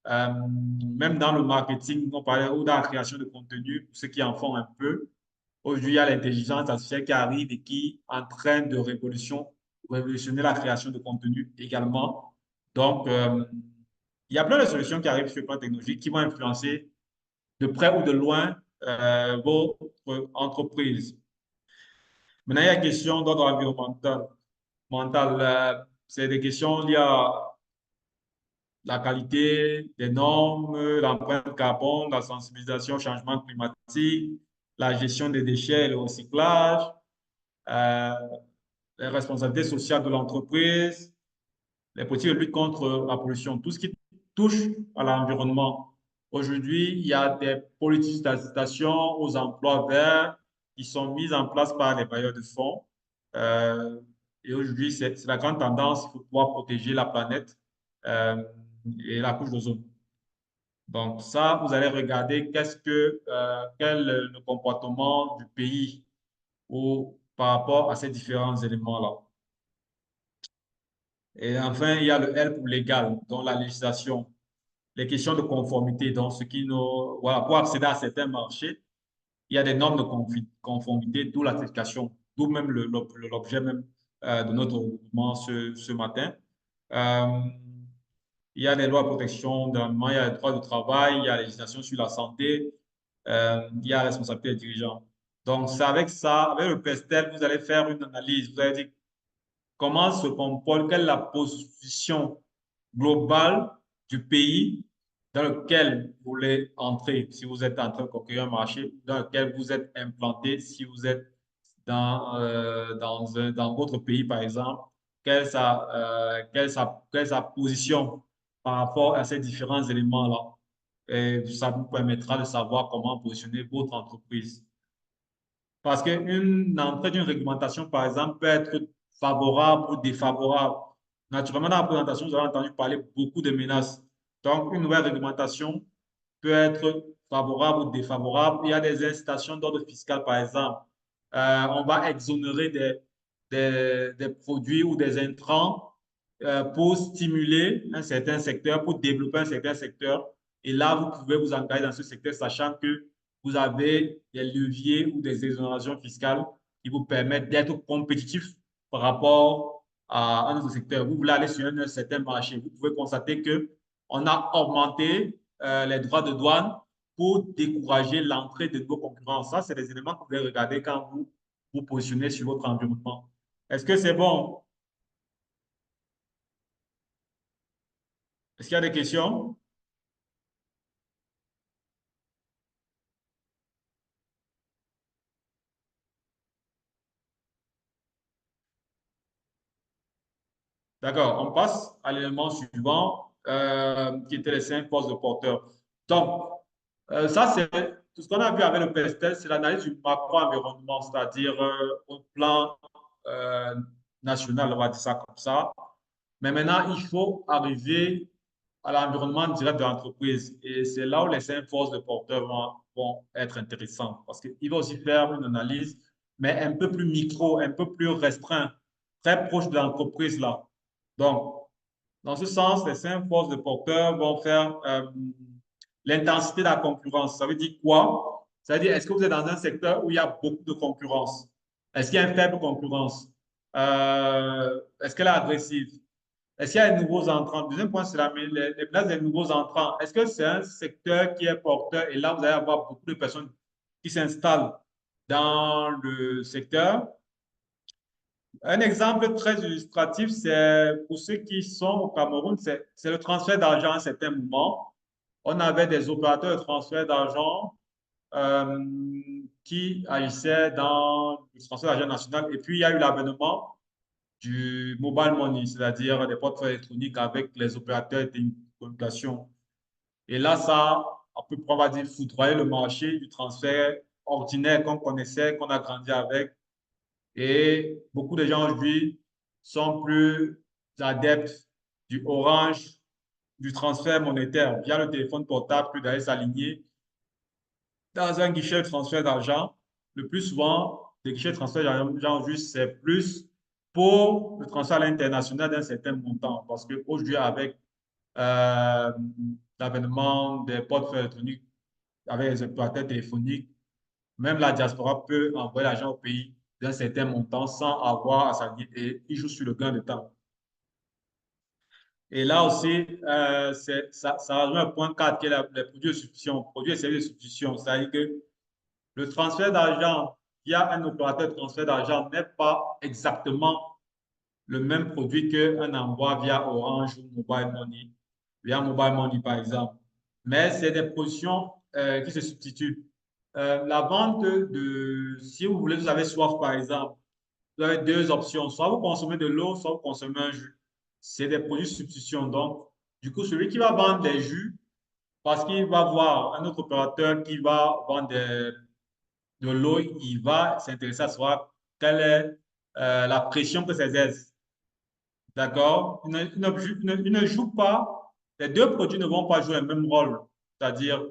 même dans le marketing, on parlait, ou dans la création de contenu, pour ceux qui en font un peu. Aujourd'hui, il y a l'intelligence artificielle qui arrive et qui est en train de révolutionner la création de contenu également. Donc, il y a plein de solutions qui arrivent sur le plan technologique qui vont influencer de près ou de loin votre entreprise. Maintenant, il y a des questions d'ordre environnemental. C'est des questions liées à la qualité des normes, l'empreinte carbone, la sensibilisation au changement climatique, la gestion des déchets et le recyclage, euh, les responsabilités sociales de l'entreprise, les politiques de lutte contre la pollution, tout ce qui touche à l'environnement. Aujourd'hui, il y a des politiques d'incitation aux emplois verts, qui sont mises en place par les bailleurs de fonds. Et aujourd'hui, c'est la grande tendance, il faut pouvoir protéger la planète et la couche d'ozone. Donc ça, vous allez regarder quel est le comportement du pays par rapport à ces différents éléments-là. Et enfin, il y a le L pour légal, donc la législation, les questions de conformité, donc ce qui nous, voilà, pour accéder à certains marchés, il y a des normes de conformité, d'où la certification, d'où même l'objet même de notre regroupement ce matin. Il y a des lois de protection de l'environnement, il y a les droits du travail, il y a la législation sur la santé, il y a la responsabilité des dirigeants. Donc, c'est avec ça, avec le PESTEL, vous allez faire une analyse. Vous allez dire comment se comporte, quelle est la position globale du pays dans lequel vous voulez entrer, si vous êtes en train de conquérir un marché, dans lequel vous êtes implanté, si vous êtes dans votre pays, par exemple, quelle est sa position par rapport à ces différents éléments-là. Et ça vous permettra de savoir comment positionner votre entreprise. Parce qu'une entrée d'une réglementation, par exemple, peut être favorable ou défavorable. Naturellement, dans la présentation, vous avez entendu parler beaucoup de menaces. Donc, une nouvelle réglementation peut être favorable ou défavorable. Il y a des incitations d'ordre fiscal, par exemple. On va exonérer des produits ou des intrants pour stimuler un certain secteur, pour développer un certain secteur. Et là, vous pouvez vous engager dans ce secteur, sachant que vous avez des leviers ou des exonérations fiscales qui vous permettent d'être compétitif par rapport à un autre secteur. Vous voulez aller sur un certain marché, vous pouvez constater qu'on a augmenté les droits de douane pour décourager l'entrée de nouveaux concurrents. Ça, c'est des éléments que vous devez regarder quand vous vous positionnez sur votre environnement. Est-ce que c'est bon? Est-ce qu'il y a des questions? D'accord, on passe à l'élément suivant, qui était les 5 forces de porteur. Donc, ça, c'est tout ce qu'on a vu avec le PSTEL, c'est l'analyse du macro-environnement, c'est-à-dire au plan national, on va dire ça comme ça. Mais maintenant, il faut arriver à l'environnement direct de l'entreprise. Et c'est là où les 5 forces de porteur vont être intéressantes, parce qu'il va aussi faire une analyse, mais un peu plus micro, un peu plus restreint, très proche de l'entreprise là. Donc, dans ce sens, les 5 forces de porteur vont faire l'intensité de la concurrence. Ça veut dire quoi? Ça veut dire, est-ce que vous êtes dans un secteur où il y a beaucoup de concurrence? Est-ce qu'il y a une faible concurrence? Est-ce qu'elle est agressive? Est-ce qu'il y a de nouveaux entrants? Deuxième point, c'est les places des nouveaux entrants. Est-ce que c'est un secteur qui est porteur et là, vous allez avoir beaucoup de personnes qui s'installent dans le secteur? Un exemple très illustratif, c'est pour ceux qui sont au Cameroun, c'est le transfert d'argent à un certain moment. On avait des opérateurs de transfert d'argent qui agissaient dans le transfert d'argent national. Et puis, il y a eu l'avènement du mobile money, c'est-à-dire des portefeuilles électroniques avec les opérateurs de communication. Et là, ça, à peu près, on va dire, foudroyer le marché du transfert ordinaire qu'on connaissait, qu'on a grandi avec. Et beaucoup de gens aujourd'hui sont plus adeptes du Orange, du transfert monétaire via le téléphone portable que d'aller s'aligner dans un guichet de transfert d'argent. Le plus souvent, les guichets de transfert d'argent, juste, c'est plus pour le transfert à l'international d'un certain montant. Parce qu'aujourd'hui, avec l'avènement des portefeuilles électroniques, avec les opérateurs téléphoniques, même la diaspora peut envoyer l'argent au pays d'un certain montant sans avoir à s'aligner et il joue sur le gain de temps. Et là aussi, ça rajoute un point 4 qui est les produits de substitution, produits et services de substitution. C'est-à-dire que le transfert d'argent via un opérateur de transfert d'argent n'est pas exactement le même produit qu'un envoi via Orange ou Mobile Money, via Mobile Money par exemple. Mais c'est des positions qui se substituent. La vente si vous voulez, vous avez soif par exemple, vous avez deux options. Soit vous consommez de l'eau, soit vous consommez un jus. C'est des produits de substitution. Donc, du coup, celui qui va vendre des jus, parce qu'il va voir un autre opérateur qui va vendre de l'eau, il va s'intéresser à savoir quelle est la pression que ça exerce. D'accord? Il ne joue pas, les deux produits ne vont pas jouer le même rôle. C'est-à-dire,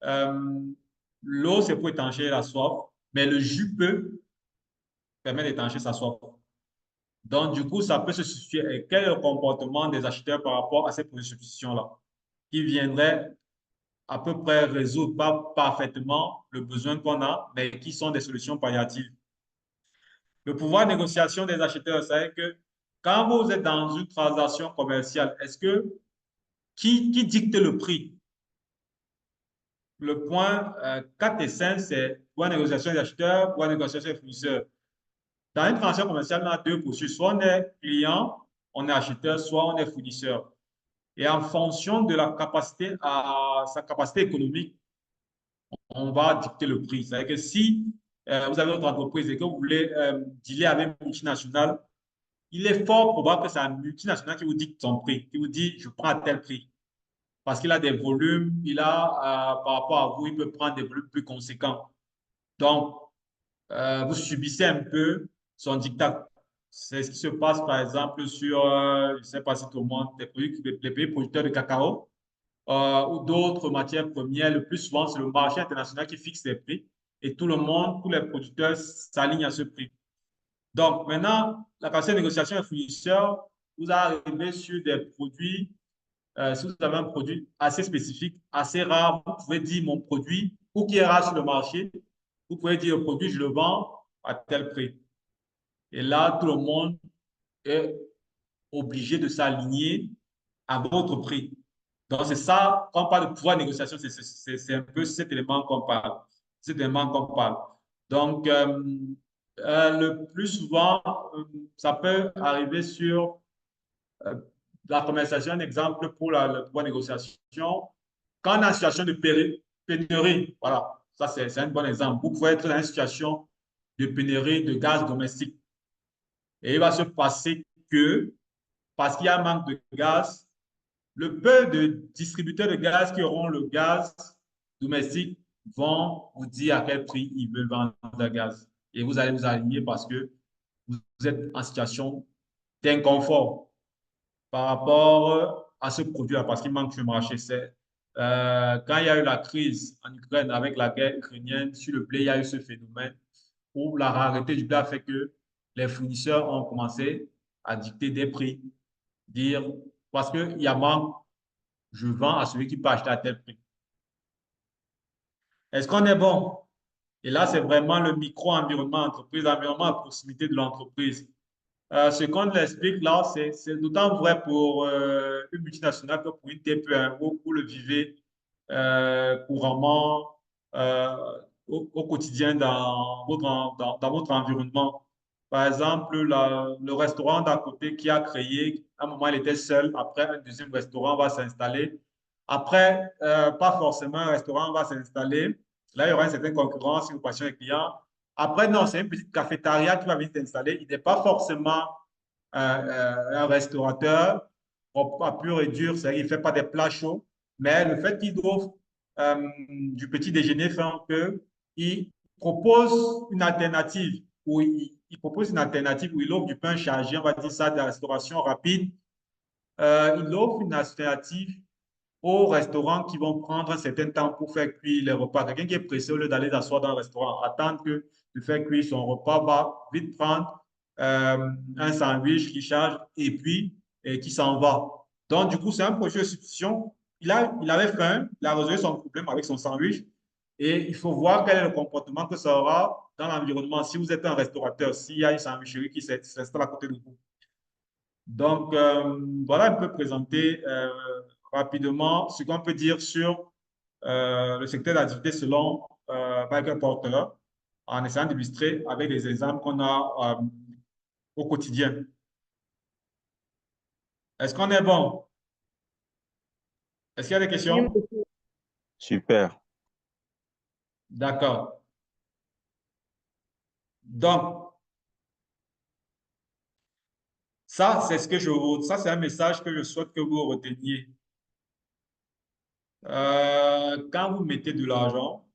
euh, l'eau, c'est pour étancher la soif, mais le jus peut permettre d'étancher sa soif. Donc, du coup, ça peut se situer. Et quel est le comportement des acheteurs par rapport à ces produits de substitution-là, qui viendraient à peu près résoudre, pas parfaitement, le besoin qu'on a, mais qui sont des solutions palliatives. Le pouvoir de négociation des acheteurs, c'est que quand vous êtes dans une transaction commerciale, est-ce que qui dicte le prix? Le point 4 et 5, c'est pouvoir de négociation des acheteurs, pouvoir de négociation des fournisseurs. Dans une transaction commerciale, on a deux postures. Soit on est client, on est acheteur, soit on est fournisseur. Et en fonction de la capacité à sa capacité économique, on va dicter le prix. C'est-à-dire que si vous avez votre entreprise et que vous voulez dealer avec une multinationale, il est fort probable que c'est une multinationale qui vous dicte son prix, qui vous dit je prends à tel prix. Parce qu'il a des volumes, par rapport à vous, il peut prendre des volumes plus conséquents. Donc, vous subissez un peu son diktat. C'est ce qui se passe, par exemple, sur, je ne sais pas si tout le monde, les pays producteurs de cacao ou d'autres matières premières. Le plus souvent, c'est le marché international qui fixe les prix et tout le monde, tous les producteurs s'alignent à ce prix. Donc, maintenant, la capacité de négociation des fournisseurs, vous arrivez sur des produits, si vous avez un produit assez spécifique, assez rare, vous pouvez dire mon produit, ou qui est rare sur le marché, vous pouvez dire le produit, je le vends à tel prix. Et là, tout le monde est obligé de s'aligner à votre prix. Donc, c'est ça, quand on parle de pouvoir de négociation, c'est un peu cet élément qu'on parle. Cet élément qu'on parle. Donc, le plus souvent, ça peut arriver sur euh, la conversation, un exemple pour le pouvoir de négociation. Quand on est en situation de pénurie, voilà, ça c'est un bon exemple. Vous pouvez être dans une situation de pénurie de gaz domestique. Et il va se passer que, parce qu'il y a un manque de gaz, le peu de distributeurs de gaz qui auront le gaz domestique vont vous dire à quel prix ils veulent vendre le gaz. Et vous allez vous aligner parce que vous êtes en situation d'inconfort par rapport à ce produit-là, parce qu'il manque sur le marché. C'est, quand il y a eu la crise en Ukraine avec la guerre ukrainienne, sur le blé, il y a eu ce phénomène où la rareté du blé a fait que les fournisseurs ont commencé à dicter des prix, dire parce qu'il y a manque, je vends à celui qui peut acheter à tel prix. Est-ce qu'on est bon? Et là, c'est vraiment le micro-environnement entreprise, l'environnement à proximité de l'entreprise. Ce qu'on l'explique là, c'est d'autant vrai pour une multinationale que pour une TPE, hein, où vous le vivez couramment euh, au quotidien dans votre environnement. Par exemple, le restaurant d'à côté qui a créé, à un moment, il était seul. Après, un deuxième restaurant va s'installer. Après, pas forcément un restaurant va s'installer. Là, il y aura une certaine concurrence sur le patient et client. Après, non, c'est une petite cafétéria qui va venir s'installer. Il n'est pas forcément un restaurateur à pur et dur, c'est-à-dire qu'il ne fait pas des plats chauds, mais le fait qu'il offre du petit déjeuner fait qu'il propose une alternative où il propose une alternative où il offre du pain chargé, on va dire ça, de la restauration rapide. Il offre une alternative aux restaurants qui vont prendre un certain temps pour faire cuire les repas. Quelqu'un qui est pressé, au lieu d'aller s'asseoir dans le restaurant, attendre que de faire cuire son repas, va vite prendre un sandwich qui charge et puis qui s'en va. Donc, du coup, c'est un projet de substitution. Il avait faim, il a résolu son problème avec son sandwich et il faut voir quel est le comportement que ça aura dans l'environnement. Si vous êtes un restaurateur, s'il y a une sandwicherie qui s'installe à côté de vous. Donc, voilà un peu présenté rapidement ce qu'on peut dire sur le secteur d'activité selon Michael Porter, en essayant d'illustrer avec des exemples qu'on a au quotidien. Est-ce qu'on est bon? Est-ce qu'il y a des questions? Super. D'accord. Donc, ça, c'est un message que je souhaite que vous reteniez. Quand vous mettez de l'argent,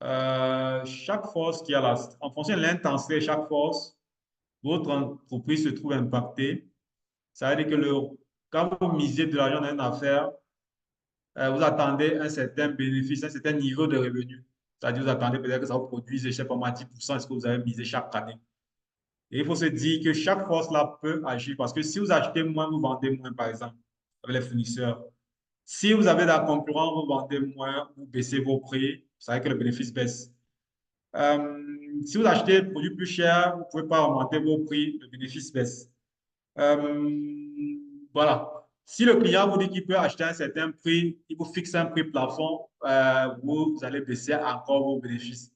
chaque force qui a en fonction de l'intensité de chaque force, votre entreprise se trouve impactée. Ça veut dire que quand vous misez de l'argent dans une affaire, vous attendez un certain bénéfice, un certain niveau de revenu. C'est-à-dire vous attendez peut-être que ça vous produise, je ne sais pas moi, 10% de ce que vous avez misé chaque année. Et il faut se dire que chaque force-là peut agir parce que si vous achetez moins, vous vendez moins, par exemple, avec les fournisseurs. Si vous avez de la concurrence, vous vendez moins, vous baissez vos prix, vous savez que le bénéfice baisse. Si vous achetez des produits plus chers, vous ne pouvez pas augmenter vos prix, le bénéfice baisse. Voilà. Si le client vous dit qu'il peut acheter un certain prix, il vous fixe un prix plafond, vous allez baisser encore vos bénéfices.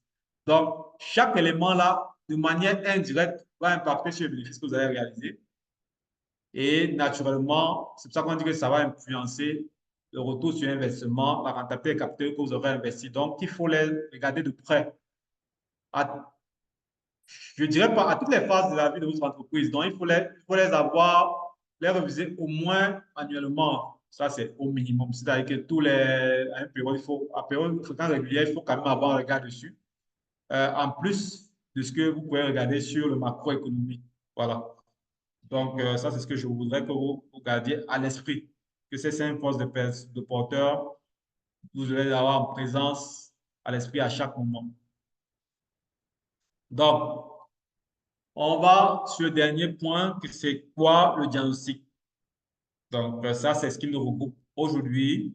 Donc, chaque élément là, de manière indirecte, va impacter sur le bénéfice que vous allez réaliser. Et naturellement, c'est pour ça qu'on dit que ça va influencer le retour sur investissement, la rentabilité des capitaux que vous aurez investi. Donc, il faut les regarder de près. Je dirais pas à toutes les phases de la vie de votre entreprise. Donc, il faut les avoir, les réviser au moins annuellement. Ça, c'est au minimum. C'est-à-dire que à une période, à période fréquente régulière, il faut quand même avoir un regard dessus. En plus de ce que vous pouvez regarder sur le macroéconomique. Voilà. Donc, ça, c'est ce que je voudrais que vous gardiez à l'esprit. Que ces 5 postes de porteur, vous devez les avoir en présence à l'esprit à chaque moment. Donc, on va sur le dernier point, que c'est quoi le diagnostic? Donc, ça, c'est ce qui nous regroupe aujourd'hui.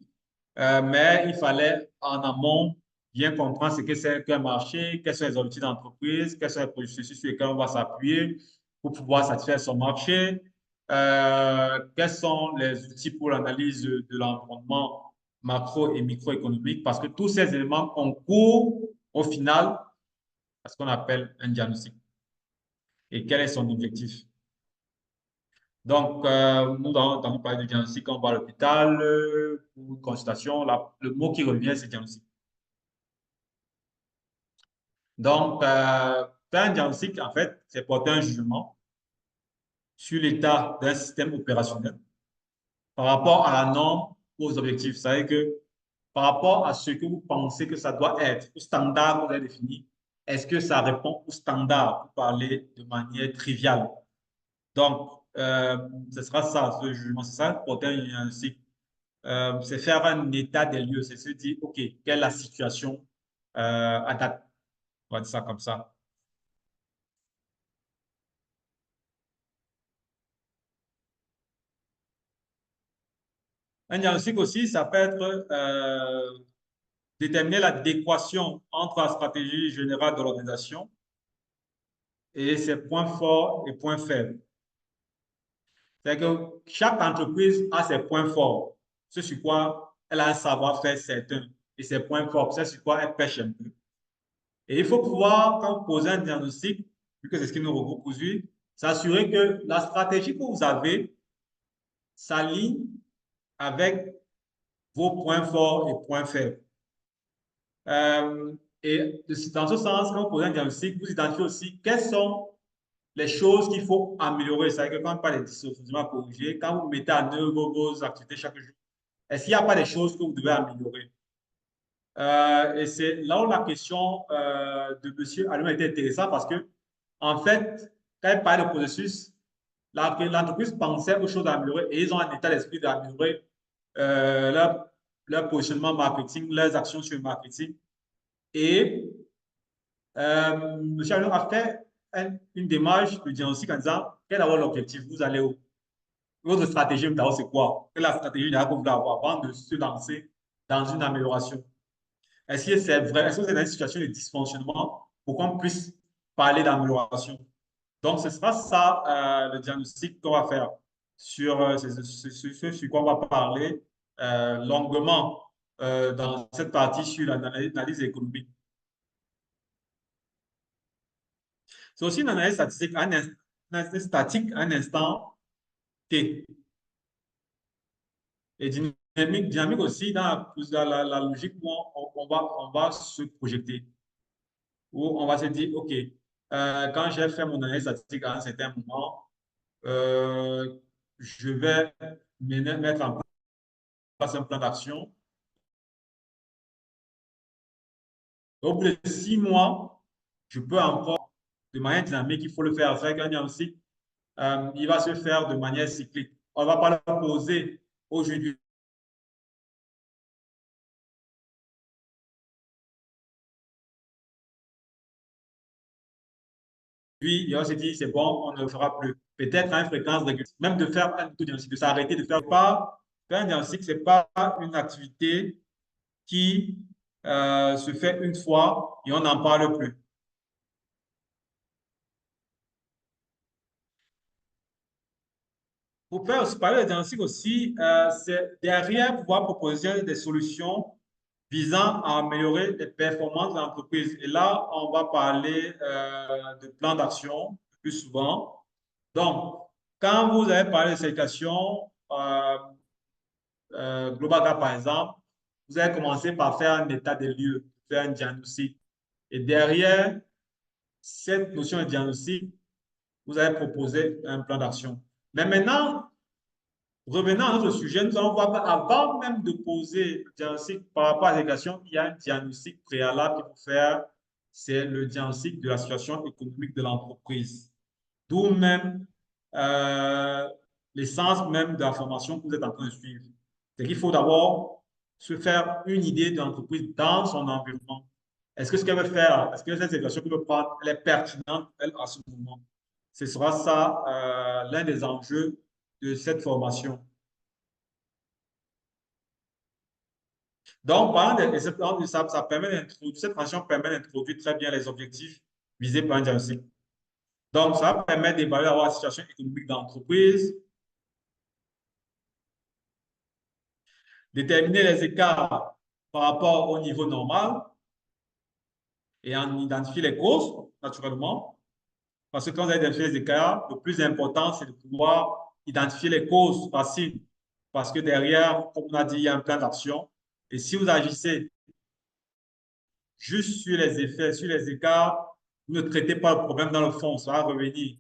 Mais il fallait en amont bien comprendre ce que c'est qu'un marché, quels sont les objectifs d'entreprise, quels sont les processus sur lesquels on va s'appuyer pour pouvoir satisfaire son marché, quels sont les outils pour l'analyse de l'environnement macro et microéconomique, parce que tous ces éléments concourent au final à ce qu'on appelle un diagnostic. Et quel est son objectif? Donc, nous, dans le parler de diagnostic, quand on va à l'hôpital, pour une consultation, le mot qui revient, c'est diagnostic. Donc, faire un diagnostic, en fait, c'est porter un jugement sur l'état d'un système opérationnel par rapport à la norme ou aux objectifs. C'est-à-dire que par rapport à ce que vous pensez que ça doit être, au standard que vous avez défini, est-ce que ça répond au standard pour parler de manière triviale? Donc, ce sera ça, ce jugement. C'est ça, porter un diagnostic. C'est faire un état des lieux. C'est se dire, OK, quelle est la situation à date? On va dire ça comme ça. Un diagnostic aussi, ça peut être déterminer l'adéquation entre la stratégie générale de l'organisation et ses points forts et points faibles. C'est que chaque entreprise a ses points forts, ce sur quoi elle a un savoir-faire certain, et ses points forts, c'est sur quoi elle pêche un peu. Et il faut pouvoir, quand vous posez un diagnostic, vu que c'est ce qui nous regroupe aujourd'hui, s'assurer que la stratégie que vous avez s'aligne avec vos points forts et points faibles. Et dans ce sens, quand vous posez un diagnostic, vous identifiez aussi quelles sont les choses qu'il faut améliorer. C'est-à-dire que quand on parle de dysfonctionnements à corriger, quand vous mettez en œuvre vos activités chaque jour, est-ce qu'il n'y a pas des choses que vous devez améliorer? Et c'est là où la question de M. Allume était intéressante parce que, en fait, quand il parlait de processus, l'entreprise pensait aux choses à améliorer et ils ont un état d'esprit d'améliorer leur positionnement marketing, leurs actions sur le marketing. Et M. Allume a fait une démarche de diagnostic en disant quel est d'abord l'objectif, vous allez où? Votre stratégie, d'abord, c'est quoi? Quelle est la stratégie que vous voulez avoir avant de se lancer dans une amélioration? Est-ce que c'est vrai? Est-ce que vous êtes dans une situation de dysfonctionnement pour qu'on puisse parler d'amélioration? Donc, ce sera ça le diagnostic qu'on va faire sur ce sur quoi on va parler longuement dans cette partie sur l'analyse économique. C'est aussi une analyse statistique, un instant T. Et dynamique aussi dans la logique où on va se projeter, où on va se dire, OK, quand j'ai fait mon analyse statistique à un certain moment, je vais mettre en place un plan d'action. Au bout de 6 mois, je peux encore, de manière dynamique, il faut le faire avec un diagnostic. Il va se faire de manière cyclique. On ne va pas le poser aujourd'hui. Puis, il va se dire, c'est bon, on ne le fera plus. Peut-être à une fréquence régulière. Même de faire un diagnostic, de s'arrêter de faire pas. Faire un diagnostic, ce n'est pas une activité qui se fait une fois et on n'en parle plus. Pour faire aussi parler de diagnostic aussi, c'est derrière pouvoir proposer des solutions visant à améliorer les performances de l'entreprise. Et là, on va parler de plan d'action le plus souvent. Donc, quand vous avez parlé de certification, Global Gap, par exemple, vous allez commencer par faire un état des lieux, faire un diagnostic. Et derrière cette notion de diagnostic, vous allez proposer un plan d'action. Mais maintenant, revenons à notre sujet, nous allons voir qu'avant même de poser le diagnostic par rapport à l'éducation, il y a un diagnostic préalable qu'il faut faire, c'est le diagnostic de la situation économique de l'entreprise. D'où même l'essence même de la formation que vous êtes en train de suivre. C'est qu'il faut d'abord se faire une idée de l'entreprise dans son environnement. Est-ce que ce qu'elle veut faire, est-ce que cette situation qu'elle veut prendre, elle est pertinente, elle, à ce moment? Ce sera ça l'un des enjeux de cette formation. Donc, ça permet d'introduire, cette formation permet d'introduire très bien les objectifs visés par un diagnostic. Donc, ça permet d'évaluer la situation économique de l'entreprise, déterminer les écarts par rapport au niveau normal et en identifier les causes, naturellement. Parce que quand vous avez identifié les écarts, le plus important, c'est de pouvoir identifier les causes faciles. Parce que derrière, comme on a dit, il y a un plan d'action. Et si vous agissez juste sur les effets, sur les écarts, vous ne traitez pas le problème dans le fond, ça va revenir.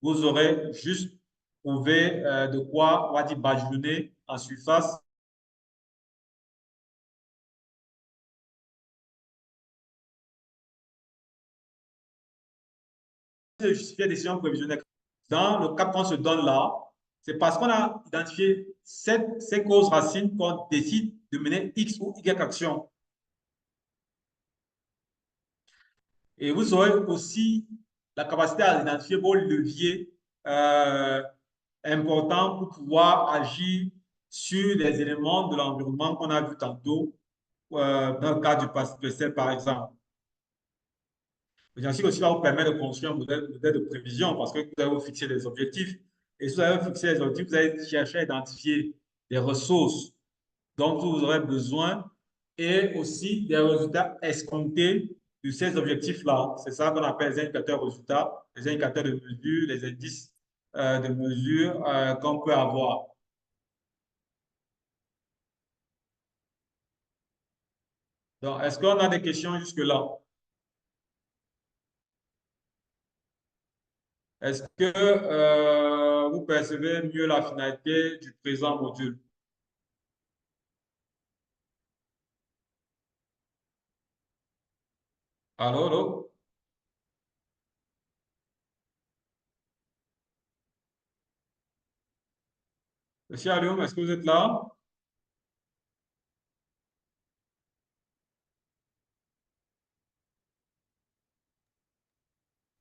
Vous aurez juste trouvé de quoi, on va dire, badigeonner en surface. Justifier des décisions prévisionnelles. Dans le cas qu'on se donne là, c'est parce qu'on a identifié ces causes racines qu'on décide de mener X ou Y action. Et vous aurez aussi la capacité à identifier vos leviers importants pour pouvoir agir sur les éléments de l'environnement qu'on a vu tantôt, dans le cas du PSL par exemple. Le diagnostic aussi va vous permettre de construire un modèle de prévision parce que vous allez vous fixer des objectifs. Et si vous avez fixé les objectifs, vous allez chercher à identifier des ressources dont vous aurez besoin et aussi des résultats escomptés de ces objectifs-là. C'est ça qu'on appelle les indicateurs de résultats, les indicateurs de mesure, les indices de mesure qu'on peut avoir. Donc, est-ce qu'on a des questions jusque-là? Est-ce que vous percevez mieux la finalité du présent module? Allô, allô? Monsieur Alioum, est-ce que vous êtes là?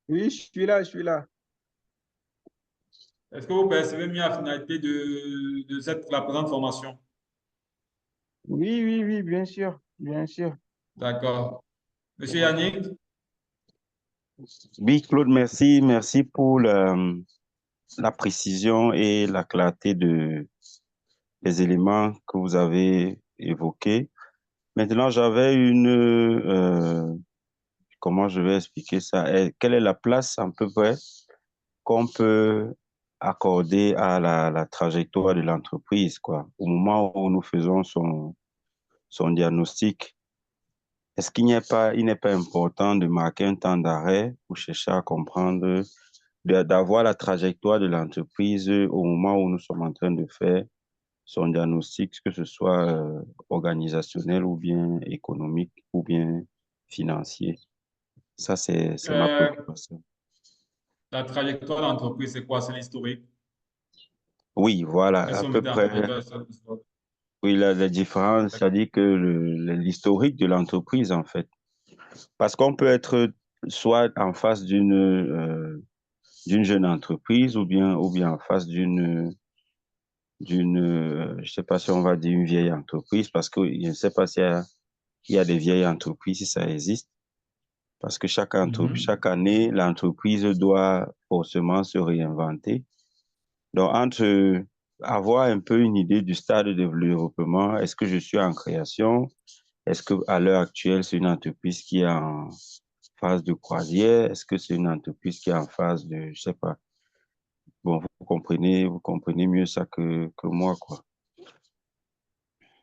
Oui, je suis là, je suis là. Est-ce que vous percevez mieux la finalité de la présente formation? Oui, oui, oui, bien sûr, bien sûr. D'accord. Monsieur Yannick? Oui, Claude, merci. Merci pour la précision et la clarté des éléments que vous avez évoqués. Maintenant, j'avais comment je vais expliquer ça? Quelle est la place à peu près qu'on peut accorder à la trajectoire de l'entreprise, quoi, au moment où nous faisons son diagnostic? Est-ce qu'il n'est pas important de marquer un temps d'arrêt pour chercher à comprendre, d'avoir la trajectoire de l'entreprise au moment où nous sommes en train de faire son diagnostic, que ce soit organisationnel ou bien économique ou bien financiers. Ça, c'est ma Euh, préoccupation. la trajectoire d'entreprise, c'est quoi? C'est l'historique. Oui, voilà, Qu'est-ce à qu'on peu mettait en près. trajectoire? C'est l'historique. Oui, la différence, c'est-à-dire que l'historique de l'entreprise, en fait. Parce qu'on peut être soit en face d'une jeune entreprise ou bien en face je sais pas si on va dire une vieille entreprise, parce que je ne sais pas il y a des vieilles entreprises, si ça existe, parce que Mhm. chaque année, l'entreprise doit forcément se réinventer. Donc, entre avoir un peu une idée du stade de développement, est-ce que je suis en création? Est-ce que à l'heure actuelle, c'est une entreprise qui est en phase de croisière? Est-ce que c'est une entreprise qui est en phase de, je sais pas. Bon, vous comprenez mieux ça que moi, quoi.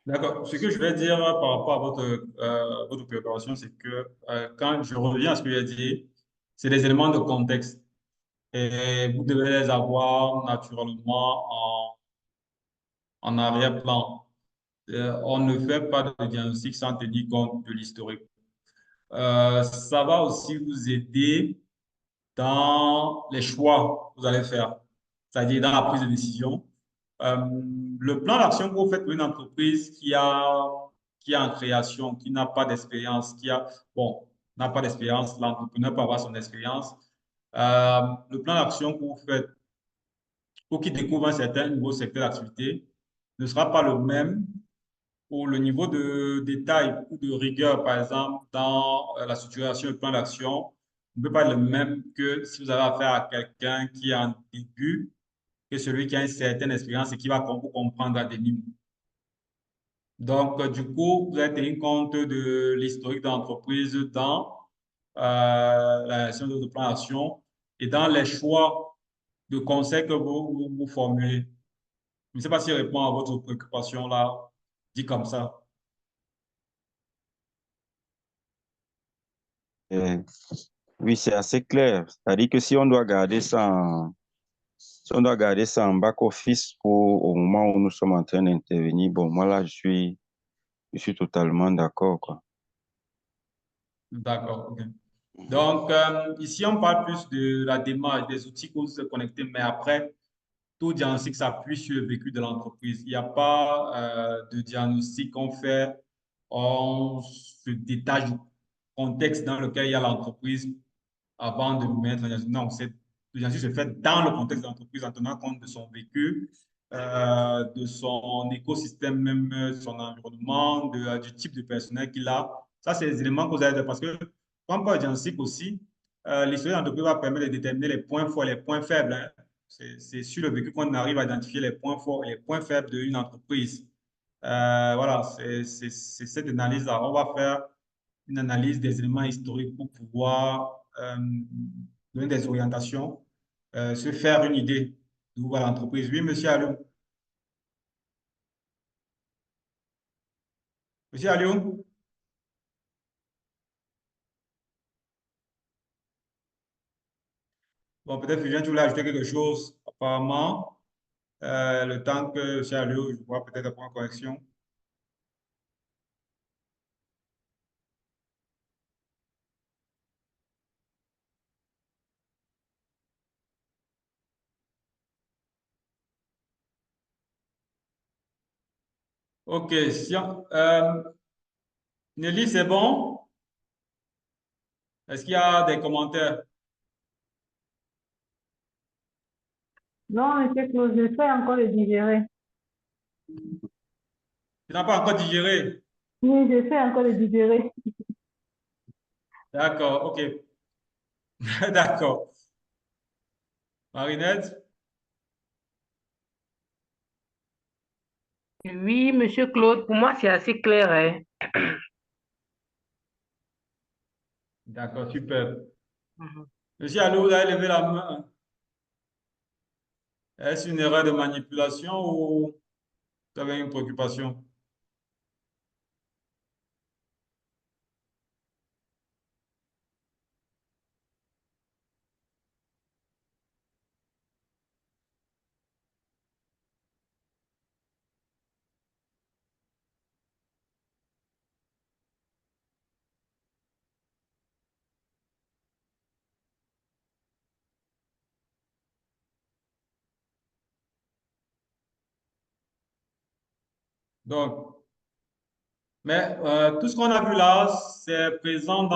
D'accord. Ce que je vais dire par rapport à votre préparation, c'est que quand je reviens à ce que j'ai dit, c'est des éléments de contexte. Et vous devez les avoir naturellement en arrière-plan. On ne fait pas de diagnostic sans tenir compte de l'historique. Ça va aussi vous aider dans les choix que vous allez faire, c'est-à-dire dans la prise de décision. Euh, le plan d'action que vous faites pour une entreprise qui est en création, qui n'a pas d'expérience, bon, n'a pas d'expérience, l'entrepreneur peut avoir son expérience. Le plan d'action que vous faites pour qu'il découvre un certain nouveau secteur d'activité ne sera pas le même pour le niveau de détail ou de rigueur, par exemple, dans la structuration du plan d'action, ne peut pas être le même que si vous avez affaire à quelqu'un qui est en début, que celui qui a une certaine expérience et qui va vous comprendre à des niveaux. Donc, du coup, vous allez tenir compte de l'historique de l'entreprise dans la gestion de votre plan d'action et dans les choix de conseils que vous formulez. Je ne sais pas si je réponds à votre préoccupation là, dit comme ça. Euh, oui, c'est assez clair. C'est-à-dire que si on doit garder ça en back-office au moment où nous sommes en train d'intervenir, bon, moi là, je suis totalement d'accord, quoi. D'accord, ok. Mhm. Donc, ici, on parle plus de la démarche, des outils que vous se connectez, mais après, tout diagnostic s'appuie sur le vécu de l'entreprise. Il n'y a pas de diagnostic qu'on fait, on se détache du contexte dans lequel il y a l'entreprise avant de mettre un diagnostic. Non, le diagnostic se fait dans le contexte de l'entreprise en tenant compte de son vécu, de son écosystème même, de son environnement, du type de personnel qu'il a. Ça, c'est les éléments que vous avez, parce que quand on parle de diagnostic aussi, l'histoire d'entreprise va permettre de déterminer les points forts et les points faibles, hein. C'est sur le vécu qu'on arrive à identifier les points forts et les points faibles d'une entreprise. Voilà, c'est cette analyse-là. On va faire une analyse des éléments historiques pour pouvoir donner des orientations, se faire une idée d'où va l'entreprise. Oui, monsieur Alliot. Monsieur Alliot, bon, peut-être que je voulais ajouter quelque chose. Apparemment, le temps que monsieur Alliot, je vois peut-être après correction. OK, Nelly, c'est bon? Est-ce qu'il y a des commentaires? Non, monsieur Claude, je fais encore le digérer. Tu n'as pas encore digéré? Oui, je fais encore le digérer. D'accord, OK. D'accord. Marinette? Oui, monsieur Claude, pour moi, c'est assez clair, hein. D'accord, super. Mhm. Monsieur Allo, vous avez levé la main. Est-ce une erreur de manipulation ou vous avez une préoccupation? Donc, mais tout ce qu'on a vu là, c'est présent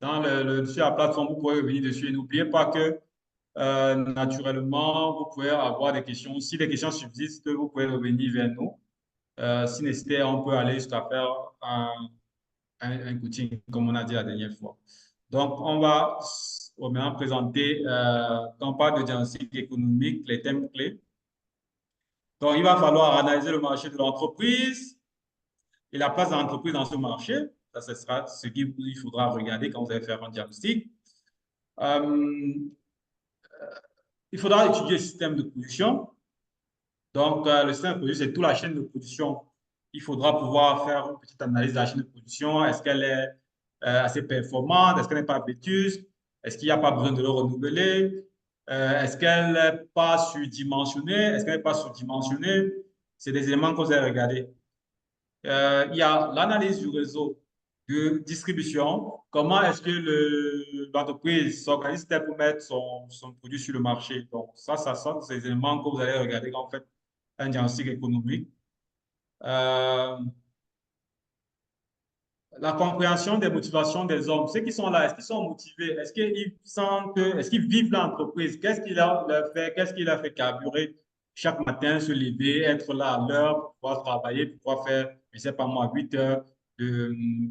sur la plateforme. Vous pouvez revenir dessus et n'oubliez pas que naturellement, vous pouvez avoir des questions. Si des questions subsistent, vous pouvez revenir vers nous. Si nécessaire, on peut aller jusqu'à faire un coaching, comme on a dit la dernière fois. Donc, on va maintenant présenter, quand on parle de diagnostic économique, les thèmes clés. Donc, il va falloir analyser le marché de l'entreprise et la place de l'entreprise dans ce marché. Ça, ce sera ce qu'il faudra regarder quand vous allez faire un diagnostic. Il faudra étudier le système de production. Donc, le système de production, c'est toute la chaîne de production. Il faudra pouvoir faire une petite analyse de la chaîne de production. Est-ce qu'elle est assez performante? Est-ce qu'elle n'est pas vétuste? Est-ce qu'il n'y a pas besoin de le renouveler? Est-ce qu'elle n'est pas surdimensionnée? Est-ce qu'elle n'est pas surdimensionnée? C'est des éléments que vous allez regarder. Il y a l'analyse du réseau de distribution. Comment est-ce que l'entreprise s'organise pour mettre son produit sur le marché? Donc, ça sont ces éléments que vous allez regarder quand vous faites un diagnostic économique. La compréhension des motivations des hommes. Ceux qui sont là, est-ce qu'ils sont motivés? Est-ce qu'ils sentent, est-ce qu'ils vivent l'entreprise? Qu'est-ce qui leur fait carburer chaque matin, se lever, être là à l'heure pour pouvoir travailler, pour pouvoir faire, je ne sais pas moi, 8 heures de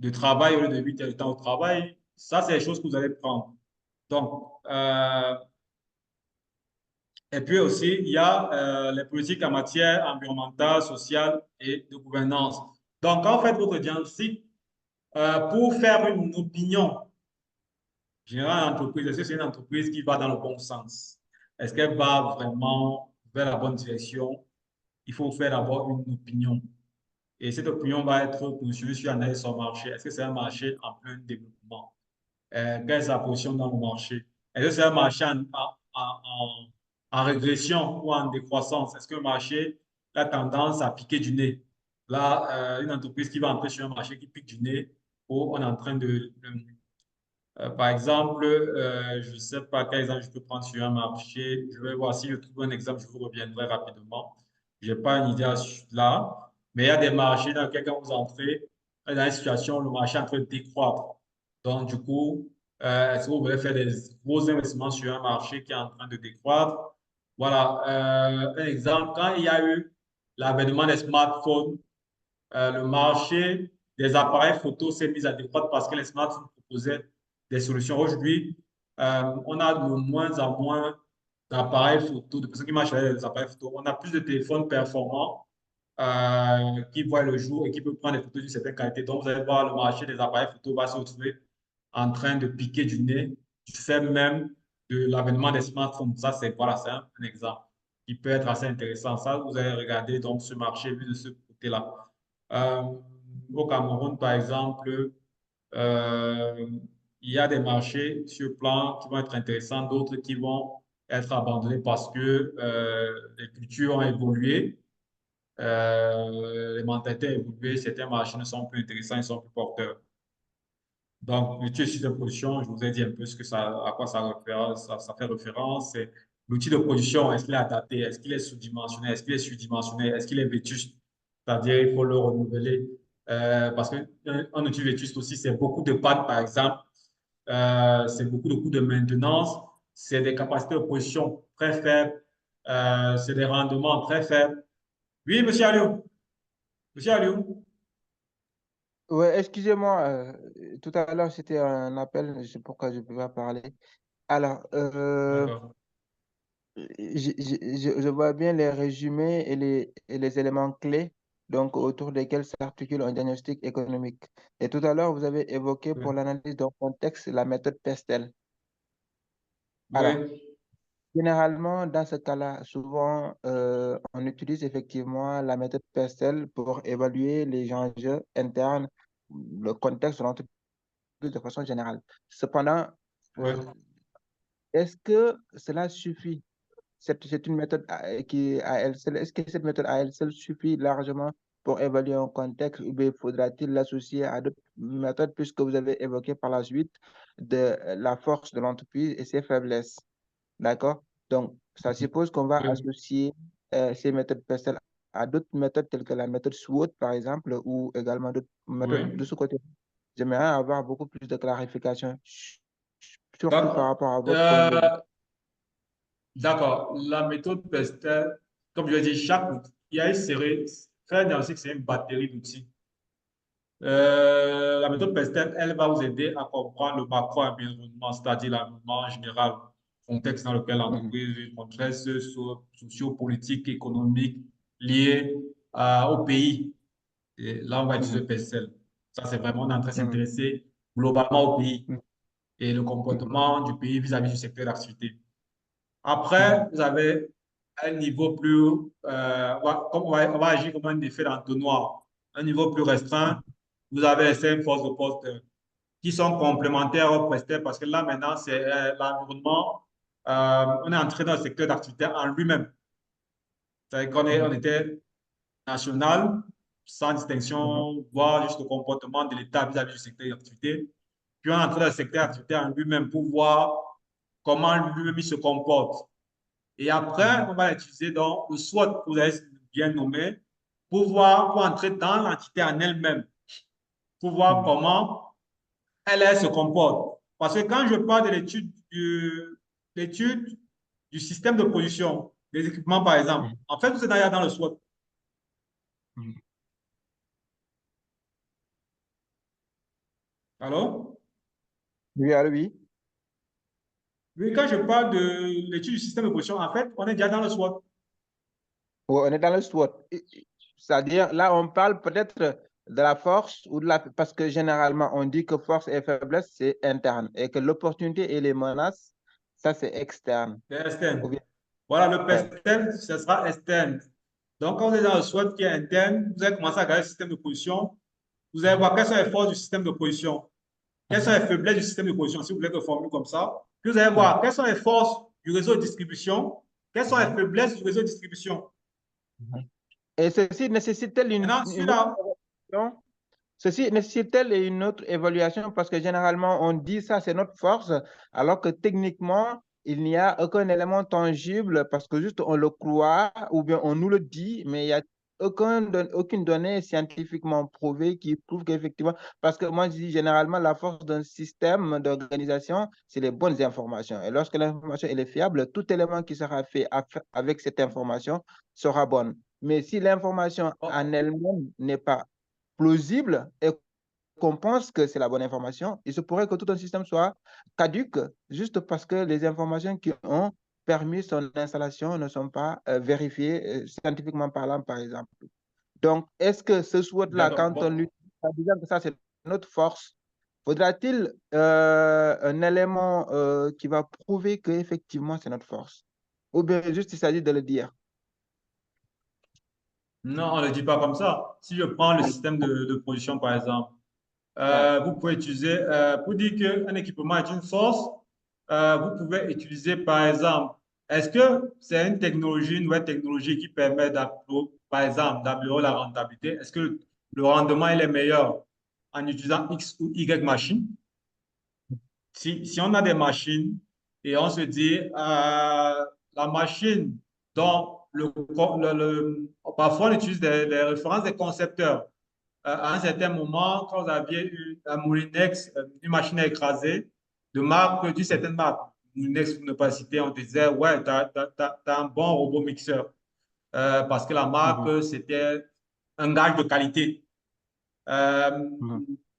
travail au lieu de 8 heures de temps au travail? Ça, c'est les choses que vous allez prendre. Donc, et puis aussi, il y a les politiques en matière environnementale, sociale et de gouvernance. Donc, quand vous faites votre diagnostic, pour faire une opinion générale d'entreprise, est-ce que c'est une entreprise qui va dans le bon sens? Est-ce qu'elle va vraiment vers la bonne direction? Il faut faire d'abord une opinion. Et cette opinion va être positionnée sur l'analyse de son marché. Est-ce que c'est un marché en plein développement? Quelle est sa position dans le marché? Est-ce que c'est un marché en régression ou en décroissance? Est-ce que le marché a tendance à piquer du nez? Là, une entreprise qui va entrer sur un marché qui pique du nez, ou on est en train par exemple, je ne sais pas quel exemple je peux prendre sur un marché. Je vais voir si je trouve un exemple, je vous reviendrai rapidement. Je n'ai pas une idée là, mais il y a des marchés dans lesquels quand vous entrez, dans une situation où le marché est en train de décroître. Donc, du coup, est-ce que vous voulez faire des gros investissements sur un marché qui est en train de décroître? Voilà, un exemple, quand il y a eu l'avènement des smartphones, le marché des appareils photo s'est mis à décroître parce que les smartphones proposaient des solutions. Aujourd'hui, on a de moins en moins d'appareils photo, de personnes qui marchent avec des appareils photo. On a plus de téléphones performants qui voient le jour et qui peuvent prendre des photos d'une certaine qualité. Donc, vous allez voir, le marché des appareils photo va se retrouver en train de piquer du nez du fait même de l'avènement des smartphones. Ça, c'est voilà, c'est un exemple qui peut être assez intéressant. Ça, vous allez regarder donc ce marché vu de ce côté-là. Euh, Au Cameroun, par exemple, euh, il y a des marchés sur le plan qui vont être intéressants, d'autres qui vont être abandonnés parce que les cultures ont évolué, les mentalités ont évolué, certains marchés ne sont plus intéressants, ils sont plus porteurs. Donc, l'outil de système de production, je vous ai dit un peu à quoi ça fait référence. C'est l'outil de production, est-ce qu'il est adapté, est-ce qu'il est sous-dimensionné, est-ce qu'il est surdimensionné, est-ce qu'il est vétuste? C'est-à-dire, il faut le renouveler. Parce qu'un outil vétuste aussi, c'est beaucoup de pannes, par exemple. C'est beaucoup de coûts de maintenance. C'est des capacités de production très faibles. C'est des rendements très faibles. Oui, monsieur Aliou. Monsieur Aliou. Ouais, excusez-moi, tout à l'heure c'était un appel, je sais pourquoi je ne peux pas parler. Alors, D'accord. je vois bien les résumés et les éléments clés donc autour desquels s'articule un diagnostic économique. Et tout à l'heure, vous avez évoqué pour Oui. l'analyse d'un contexte la méthode PESTEL. Alors, Oui. généralement, dans ce cas-là, souvent, on utilise effectivement la méthode PESTEL pour évaluer les enjeux internes, le contexte de l'entreprise de façon générale. Cependant, Oui. est-ce que cela suffit? C'est une méthode qui, à elle seule, est-ce que cette méthode à elle seule suffit largement pour évaluer un contexte ou bien faudra-t-il l'associer à d'autres méthodes puisque vous avez évoqué par la suite de la force de l'entreprise et ses faiblesses? D'accord? Donc, ça suppose qu'on va Oui. associer ces méthodes PESTEL à d'autres méthodes telles que la méthode SWOT, par exemple, ou également d'autres méthodes Oui. de ce côté. J'aimerais avoir beaucoup plus de clarification, surtout par D'accord. rapport à votre point de vue. D'accord. La méthode PESTEL, comme je l'ai dit, il y a une série, faire un diagnostic, c'est une batterie d'outils. La méthode PESTEL, elle va vous aider à comprendre le macro-environnement, c'est-à-dire l'environnement général, le contexte dans lequel l'entreprise vit, le contexte socio-politique, économique lié au pays. Et là, on va utiliser PESTEL. Ça, c'est vraiment, on est en train de s'intéresser globalement au pays et le comportement du pays vis-à-vis du secteur d'activité. Après, vous avez un niveau plus, on va agir comme un effet d'entonnoir, un niveau plus restreint. Vous avez les 5 forces de poste qui sont complémentaires au prestat parce que là, maintenant, c'est l'environnement. On est entré dans le secteur d'activité en lui-même. C'est-à-dire on était national, sans distinction, voir juste le comportement de l'État vis-à-vis du secteur d'activité. Puis on est entré dans le secteur d'activité en lui-même pour voir comment lui-même il se comporte. Et après, on va utiliser donc le SWOT que vous avez bien nommé pour voir, pour entrer dans l'entité en elle-même, pour voir comment elle se comporte. Parce que quand je parle de l'étude du système de production, des équipements par exemple, en fait, c'est d'ailleurs dans le SWOT. Allô? Oui, allô, oui. Oui, quand je parle de l'étude du système de production, en fait, on est déjà dans le SWOT. Ouais, on est dans le SWOT. C'est-à-dire, là, on parle peut-être de la force ou de la... Parce que généralement, on dit que force et faiblesse, c'est interne et que l'opportunité et les menaces, ça, c'est externe. C'est Ou externe. bien... Voilà, le Ouais. PESTEL, ce sera externe. Donc, quand vous êtes dans le SWOT qui est interne, vous allez commencer à regarder le système de production. Vous allez voir quelles sont les forces du système de production, quelles sont les faiblesses du système de production, si vous voulez que je formule comme ça. Puis vous allez voir quelles sont les forces du réseau de distribution, quelles sont les faiblesses du réseau de distribution. Et ceci nécessite-t-elle Maintenant, une autre évaluation? Ceci nécessite-t-elle une autre évaluation? Parce que généralement, on dit ça, c'est notre force, alors que techniquement, il n'y a aucun élément tangible parce que juste on le croit ou bien on nous le dit, mais il n'y a aucune donnée scientifiquement prouvée qui prouve qu'effectivement, parce que moi, je dis généralement, la force d'un système d'organisation, c'est les bonnes informations. Et lorsque l'information elle est fiable, tout élément qui sera fait avec cette information sera bonne. Mais si l'information en elle-même n'est pas plausible et qu'on pense que c'est la bonne information, il se pourrait que tout un système soit caduque juste parce que les informations qui ont permis son installation ne sont pas vérifiées scientifiquement parlant, par exemple. Donc, est-ce que ce SWOT-là, D'accord. quand on l'utilise en disant que ça, c'est notre force, faudra-t-il un élément qui va prouver qu'effectivement, c'est notre force? Ou bien juste il s'agit de le dire? Non, on ne le dit pas comme ça. Si je prends le système de production, par exemple, Ouais. vous pouvez utiliser, pour dire qu'un équipement est une force, vous pouvez utiliser, par exemple, est-ce que c'est une nouvelle technologie qui permet, par exemple, d'améliorer la rentabilité? Est-ce que le rendement il est meilleur en utilisant X ou Y machine? Si on a des machines et on se dit, la machine dont parfois on utilise des références des concepteurs. À un certain moment, quand vous aviez un Moulinex, une machine à écraser, de marque, d'une certaine marque, Moulinex, pour ne pas citer, on disait, ouais, tu as un bon robot mixeur. Parce que la marque, c'était un gage de qualité. Euh,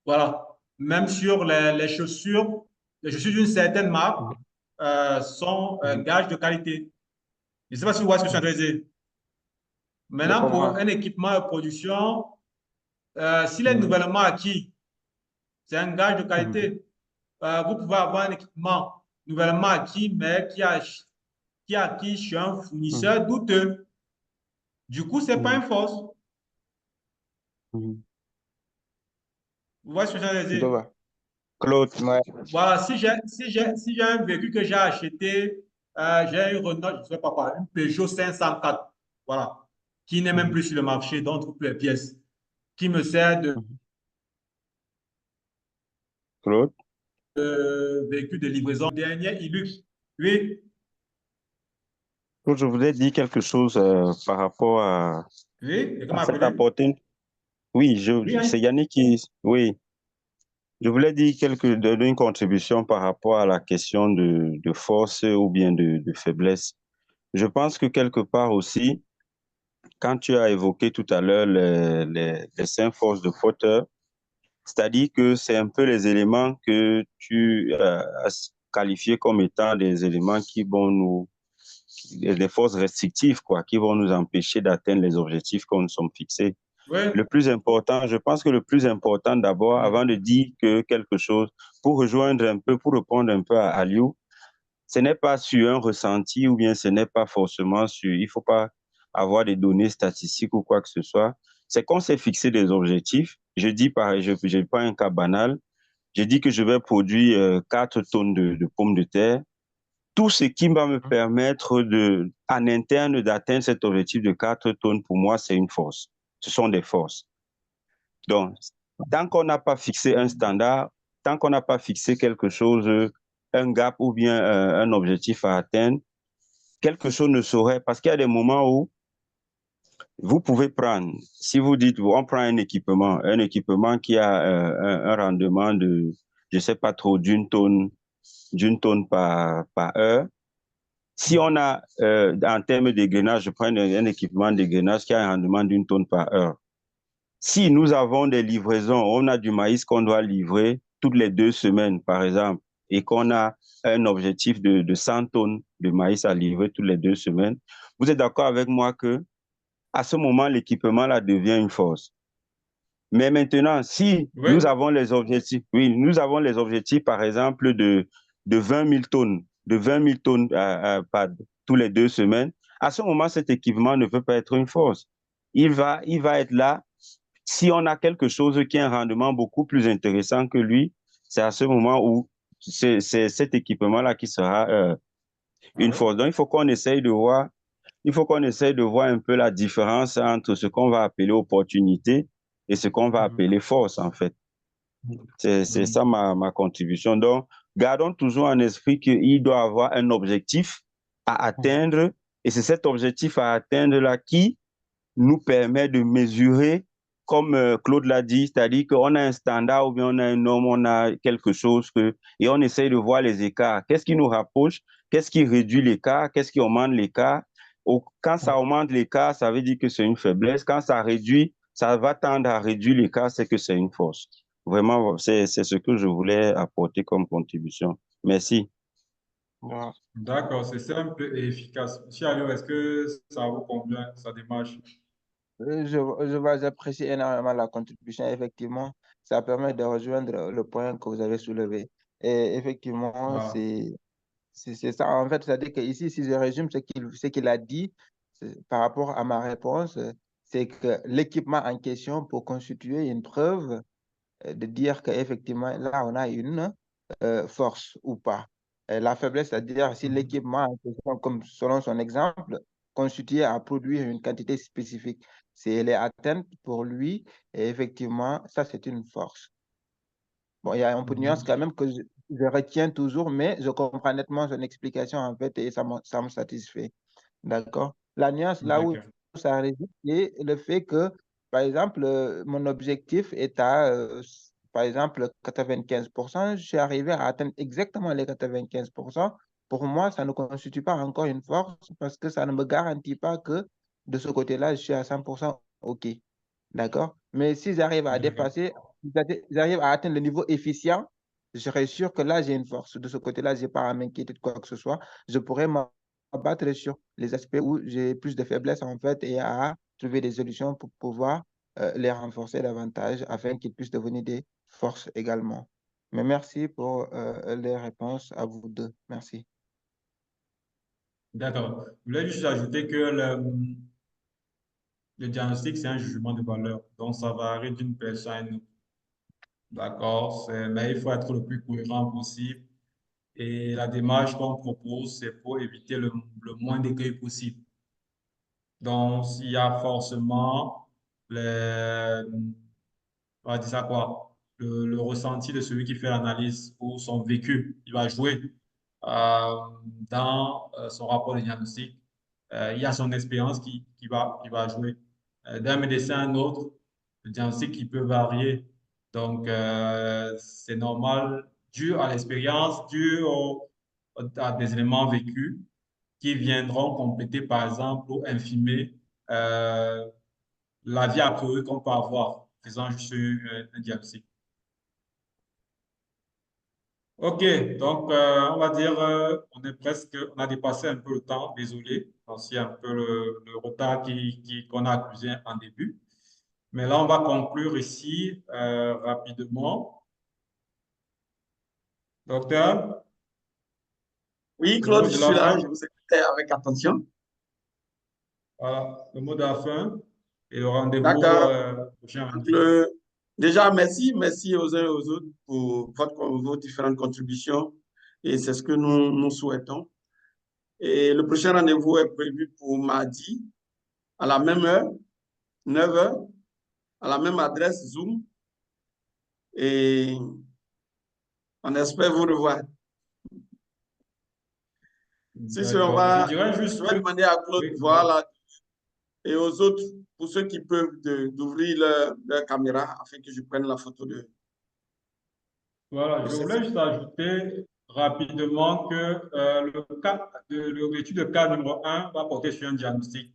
voilà. Même sur les chaussures d'une certaine marque sont un gage de qualité. Je ne sais pas si vous voyez ce que je suis en train de dire. Je Maintenant, pour comprends. un équipement de production, s'il est nouvellement acquis, c'est un gage de qualité. Vous pouvez avoir un équipement nouvellement acquis, mais qui est acquis chez un fournisseur douteux. Du coup, ce n'est pas une force. Vous voyez ce que je veux Je dire? vois. Claude, ouais. Voilà, si j'ai un véhicule que j'ai acheté, j'ai une Renault, je ne sais pas quoi, une Peugeot 504, voilà, qui n'est même plus sur le marché, dont on trouve plus les pièces, qui me sert de Claude, véhicule de livraison dernier Hilux. Oui, Je voulais dire quelque chose par rapport Oui, quelqu'un à m'a cette appelé? apportée. Oui, Oui, hein? c'est Yannick qui... Oui, je voulais dire donner une contribution par rapport à la question de force ou bien de faiblesse. Je pense que quelque part aussi, quand tu as évoqué tout à l'heure les cinq forces de Potter, c'est-à-dire que c'est un peu les éléments que tu as qualifiés comme étant des éléments qui vont des forces restrictives, quoi, qui vont nous empêcher d'atteindre les objectifs qu'on nous sommes fixés. Oui. Le plus important, je pense que le plus important d'abord, avant de dire que quelque chose, pour rejoindre un peu, pour répondre un peu à Aliou, ce n'est pas sur un ressenti ou bien ce n'est pas forcément sur, il faut pas avoir des données statistiques ou quoi que ce soit. C'est qu'on s'est fixé des objectifs. Je dis pas, je prends un cas banal. Je dis que je vais produire 4 tonnes de pommes de terre. Tout ce qui va me permettre en interne d'atteindre cet objectif de 4 tonnes, pour moi, c'est une force. Ce sont des forces. Donc, tant qu'on n'a pas fixé un standard, tant qu'on n'a pas fixé quelque chose, un gap ou bien un objectif à atteindre, quelque chose ne saurait, parce qu'il y a des moments où vous pouvez prendre, si vous dites, on prend un équipement qui a un rendement de, je sais pas trop, d'une tonne par heure. Si on a, en termes de gainage, je prends un équipement de gainage qui a un rendement d'une tonne par heure. Si nous avons des livraisons, on a du maïs qu'on doit livrer toutes les 2 semaines, par exemple, et qu'on a un objectif de 100 tonnes de maïs à livrer toutes les 2 semaines, vous êtes d'accord avec moi que à ce moment, l'équipement là devient une force. Mais maintenant, si Oui. nous avons les objectifs, oui, nous avons les objectifs, par exemple, de 20 000 tonnes, de 20 000 tonnes tous les 2 semaines, à ce moment, cet équipement ne peut pas être une force. Il va être là. Si on a quelque chose qui a un rendement beaucoup plus intéressant que lui, c'est à ce moment où c'est cet équipement-là qui sera une force. Donc, il faut qu'on essaye de voir un peu la différence entre ce qu'on va appeler opportunité et ce qu'on va appeler force, en fait. C'est ça ma contribution. Donc, gardons toujours en esprit qu'il doit avoir un objectif à atteindre et c'est cet objectif à atteindre là qui nous permet de mesurer, comme Claude l'a dit, c'est-à-dire qu'on a un standard ou bien on a un norme, on a quelque chose et on essaye de voir les écarts. Qu'est-ce qui nous rapproche? Qu'est-ce qui réduit l'écart? Qu'est-ce qui augmente l'écart? Quand ça augmente l'écart, ça veut dire que c'est une faiblesse. Quand ça réduit, ça va tendre à réduire l'écart, c'est que c'est une force. Vraiment, c'est ce que je voulais apporter comme contribution. Merci. D'accord, c'est simple et efficace. Monsieur Alio, est-ce que ça vous convient, sa démarche? J'apprécie énormément la contribution. Effectivement, ça permet de rejoindre le point que vous avez soulevé. Et effectivement, Ah, c'est ça. En fait, c'est-à-dire que ici, si je résume ce qu'il a dit par rapport à ma réponse, c'est que l'équipement en question pour constituer une preuve de dire qu'effectivement, là, on a une force ou pas. La faiblesse, c'est-à-dire si l'équipement en question, comme selon son exemple, constitué à produire une quantité spécifique, si elle est atteinte pour lui, et effectivement, ça, c'est une force. Bon, il y a un peu de nuance quand même que je retiens toujours, mais je comprends nettement son explication en fait et ça me satisfait. D'accord? La nuance, là où d'accord. ça réside, c'est le fait que, par exemple, mon objectif est à, par exemple, 95%. Je suis arrivé à atteindre exactement les 95%. Pour moi, ça ne constitue pas encore une force parce que ça ne me garantit pas que de ce côté-là, je suis à 100% OK. D'accord? Mais si j'arrive à D'accord. dépasser, si j'arrive à atteindre le niveau efficient, je serais sûr que là, j'ai une force. De ce côté-là, je n'ai pas à m'inquiéter de quoi que ce soit. Je pourrais m'abattre sur les aspects où j'ai plus de faiblesse, en fait, et à trouver des solutions pour pouvoir les renforcer davantage afin qu'ils puissent devenir des forces également. Mais merci pour les réponses à vous deux. Merci. D'accord. Je voulais juste ajouter que le diagnostic, c'est un jugement de valeur. Donc, ça varie d'une personne à une autre. D'accord? Mais il faut être le plus cohérent possible. Et la démarche qu'on propose, c'est pour éviter le moins d'écueils possible. Donc, s'il y a forcément on va dire ça quoi, le ressenti de celui qui fait l'analyse ou son vécu, il va jouer dans son rapport de diagnostic. il y a son expérience qui va jouer. D'un médecin à un autre, le diagnostic qui peut varier. Donc, c'est normal, dû à l'expérience, à des éléments vécus qui viendront compléter, par exemple, ou infirmer l'avis a priori qu'on peut avoir en faisant juste un diagnostic. OK, donc on va dire on a dépassé un peu le temps, désolé, c'est un peu le retard qu'on a accusé en début. Mais là, on va conclure ici rapidement. Docteur, Oui, le mot Claude, de je la suis là, fin. je vous écoutais avec attention. Voilà, le mot de la fin et le rendez-vous D'accord. prochain Donc, lundi. déjà, merci aux uns et aux autres pour vos différentes contributions et c'est ce que nous souhaitons. Et le prochain rendez-vous est prévu pour mardi à la même heure, 9 h, à la même adresse Zoom. Et on espère vous revoir. Si D'accord. Je dirais je juste vais demander à Claude, oui, voilà, et aux autres, pour ceux qui peuvent, d'ouvrir leur caméra afin que je prenne la photo voilà, de je ces voulais filles. juste ajouter rapidement que l'étude de cas numéro 1 va porter sur un diagnostic.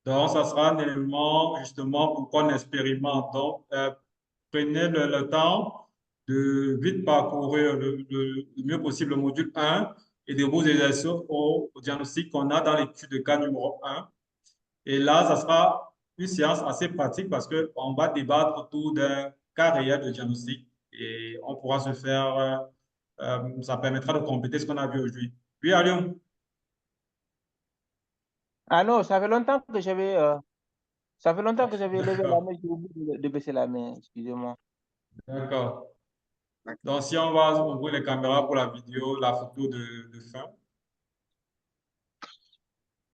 Donc, ça sera un élément justement pour qu'on expérimente. Donc, prenez le temps de vite parcourir le mieux possible le module 1 et de vous exercer au diagnostic qu'on a dans l'étude de cas numéro 1. Et là, ça sera une séance assez pratique parce qu'on va débattre autour d'un cas réel de diagnostic et on pourra se faire, ça permettra de compléter ce qu'on a vu aujourd'hui. Puis, allons. Ah non, ça fait longtemps que j'avais levé la D'accord, main, j'ai oublié de baisser la main, excusez-moi. d'accord. Donc, si on va ouvrir les caméras pour la vidéo, la photo de fin.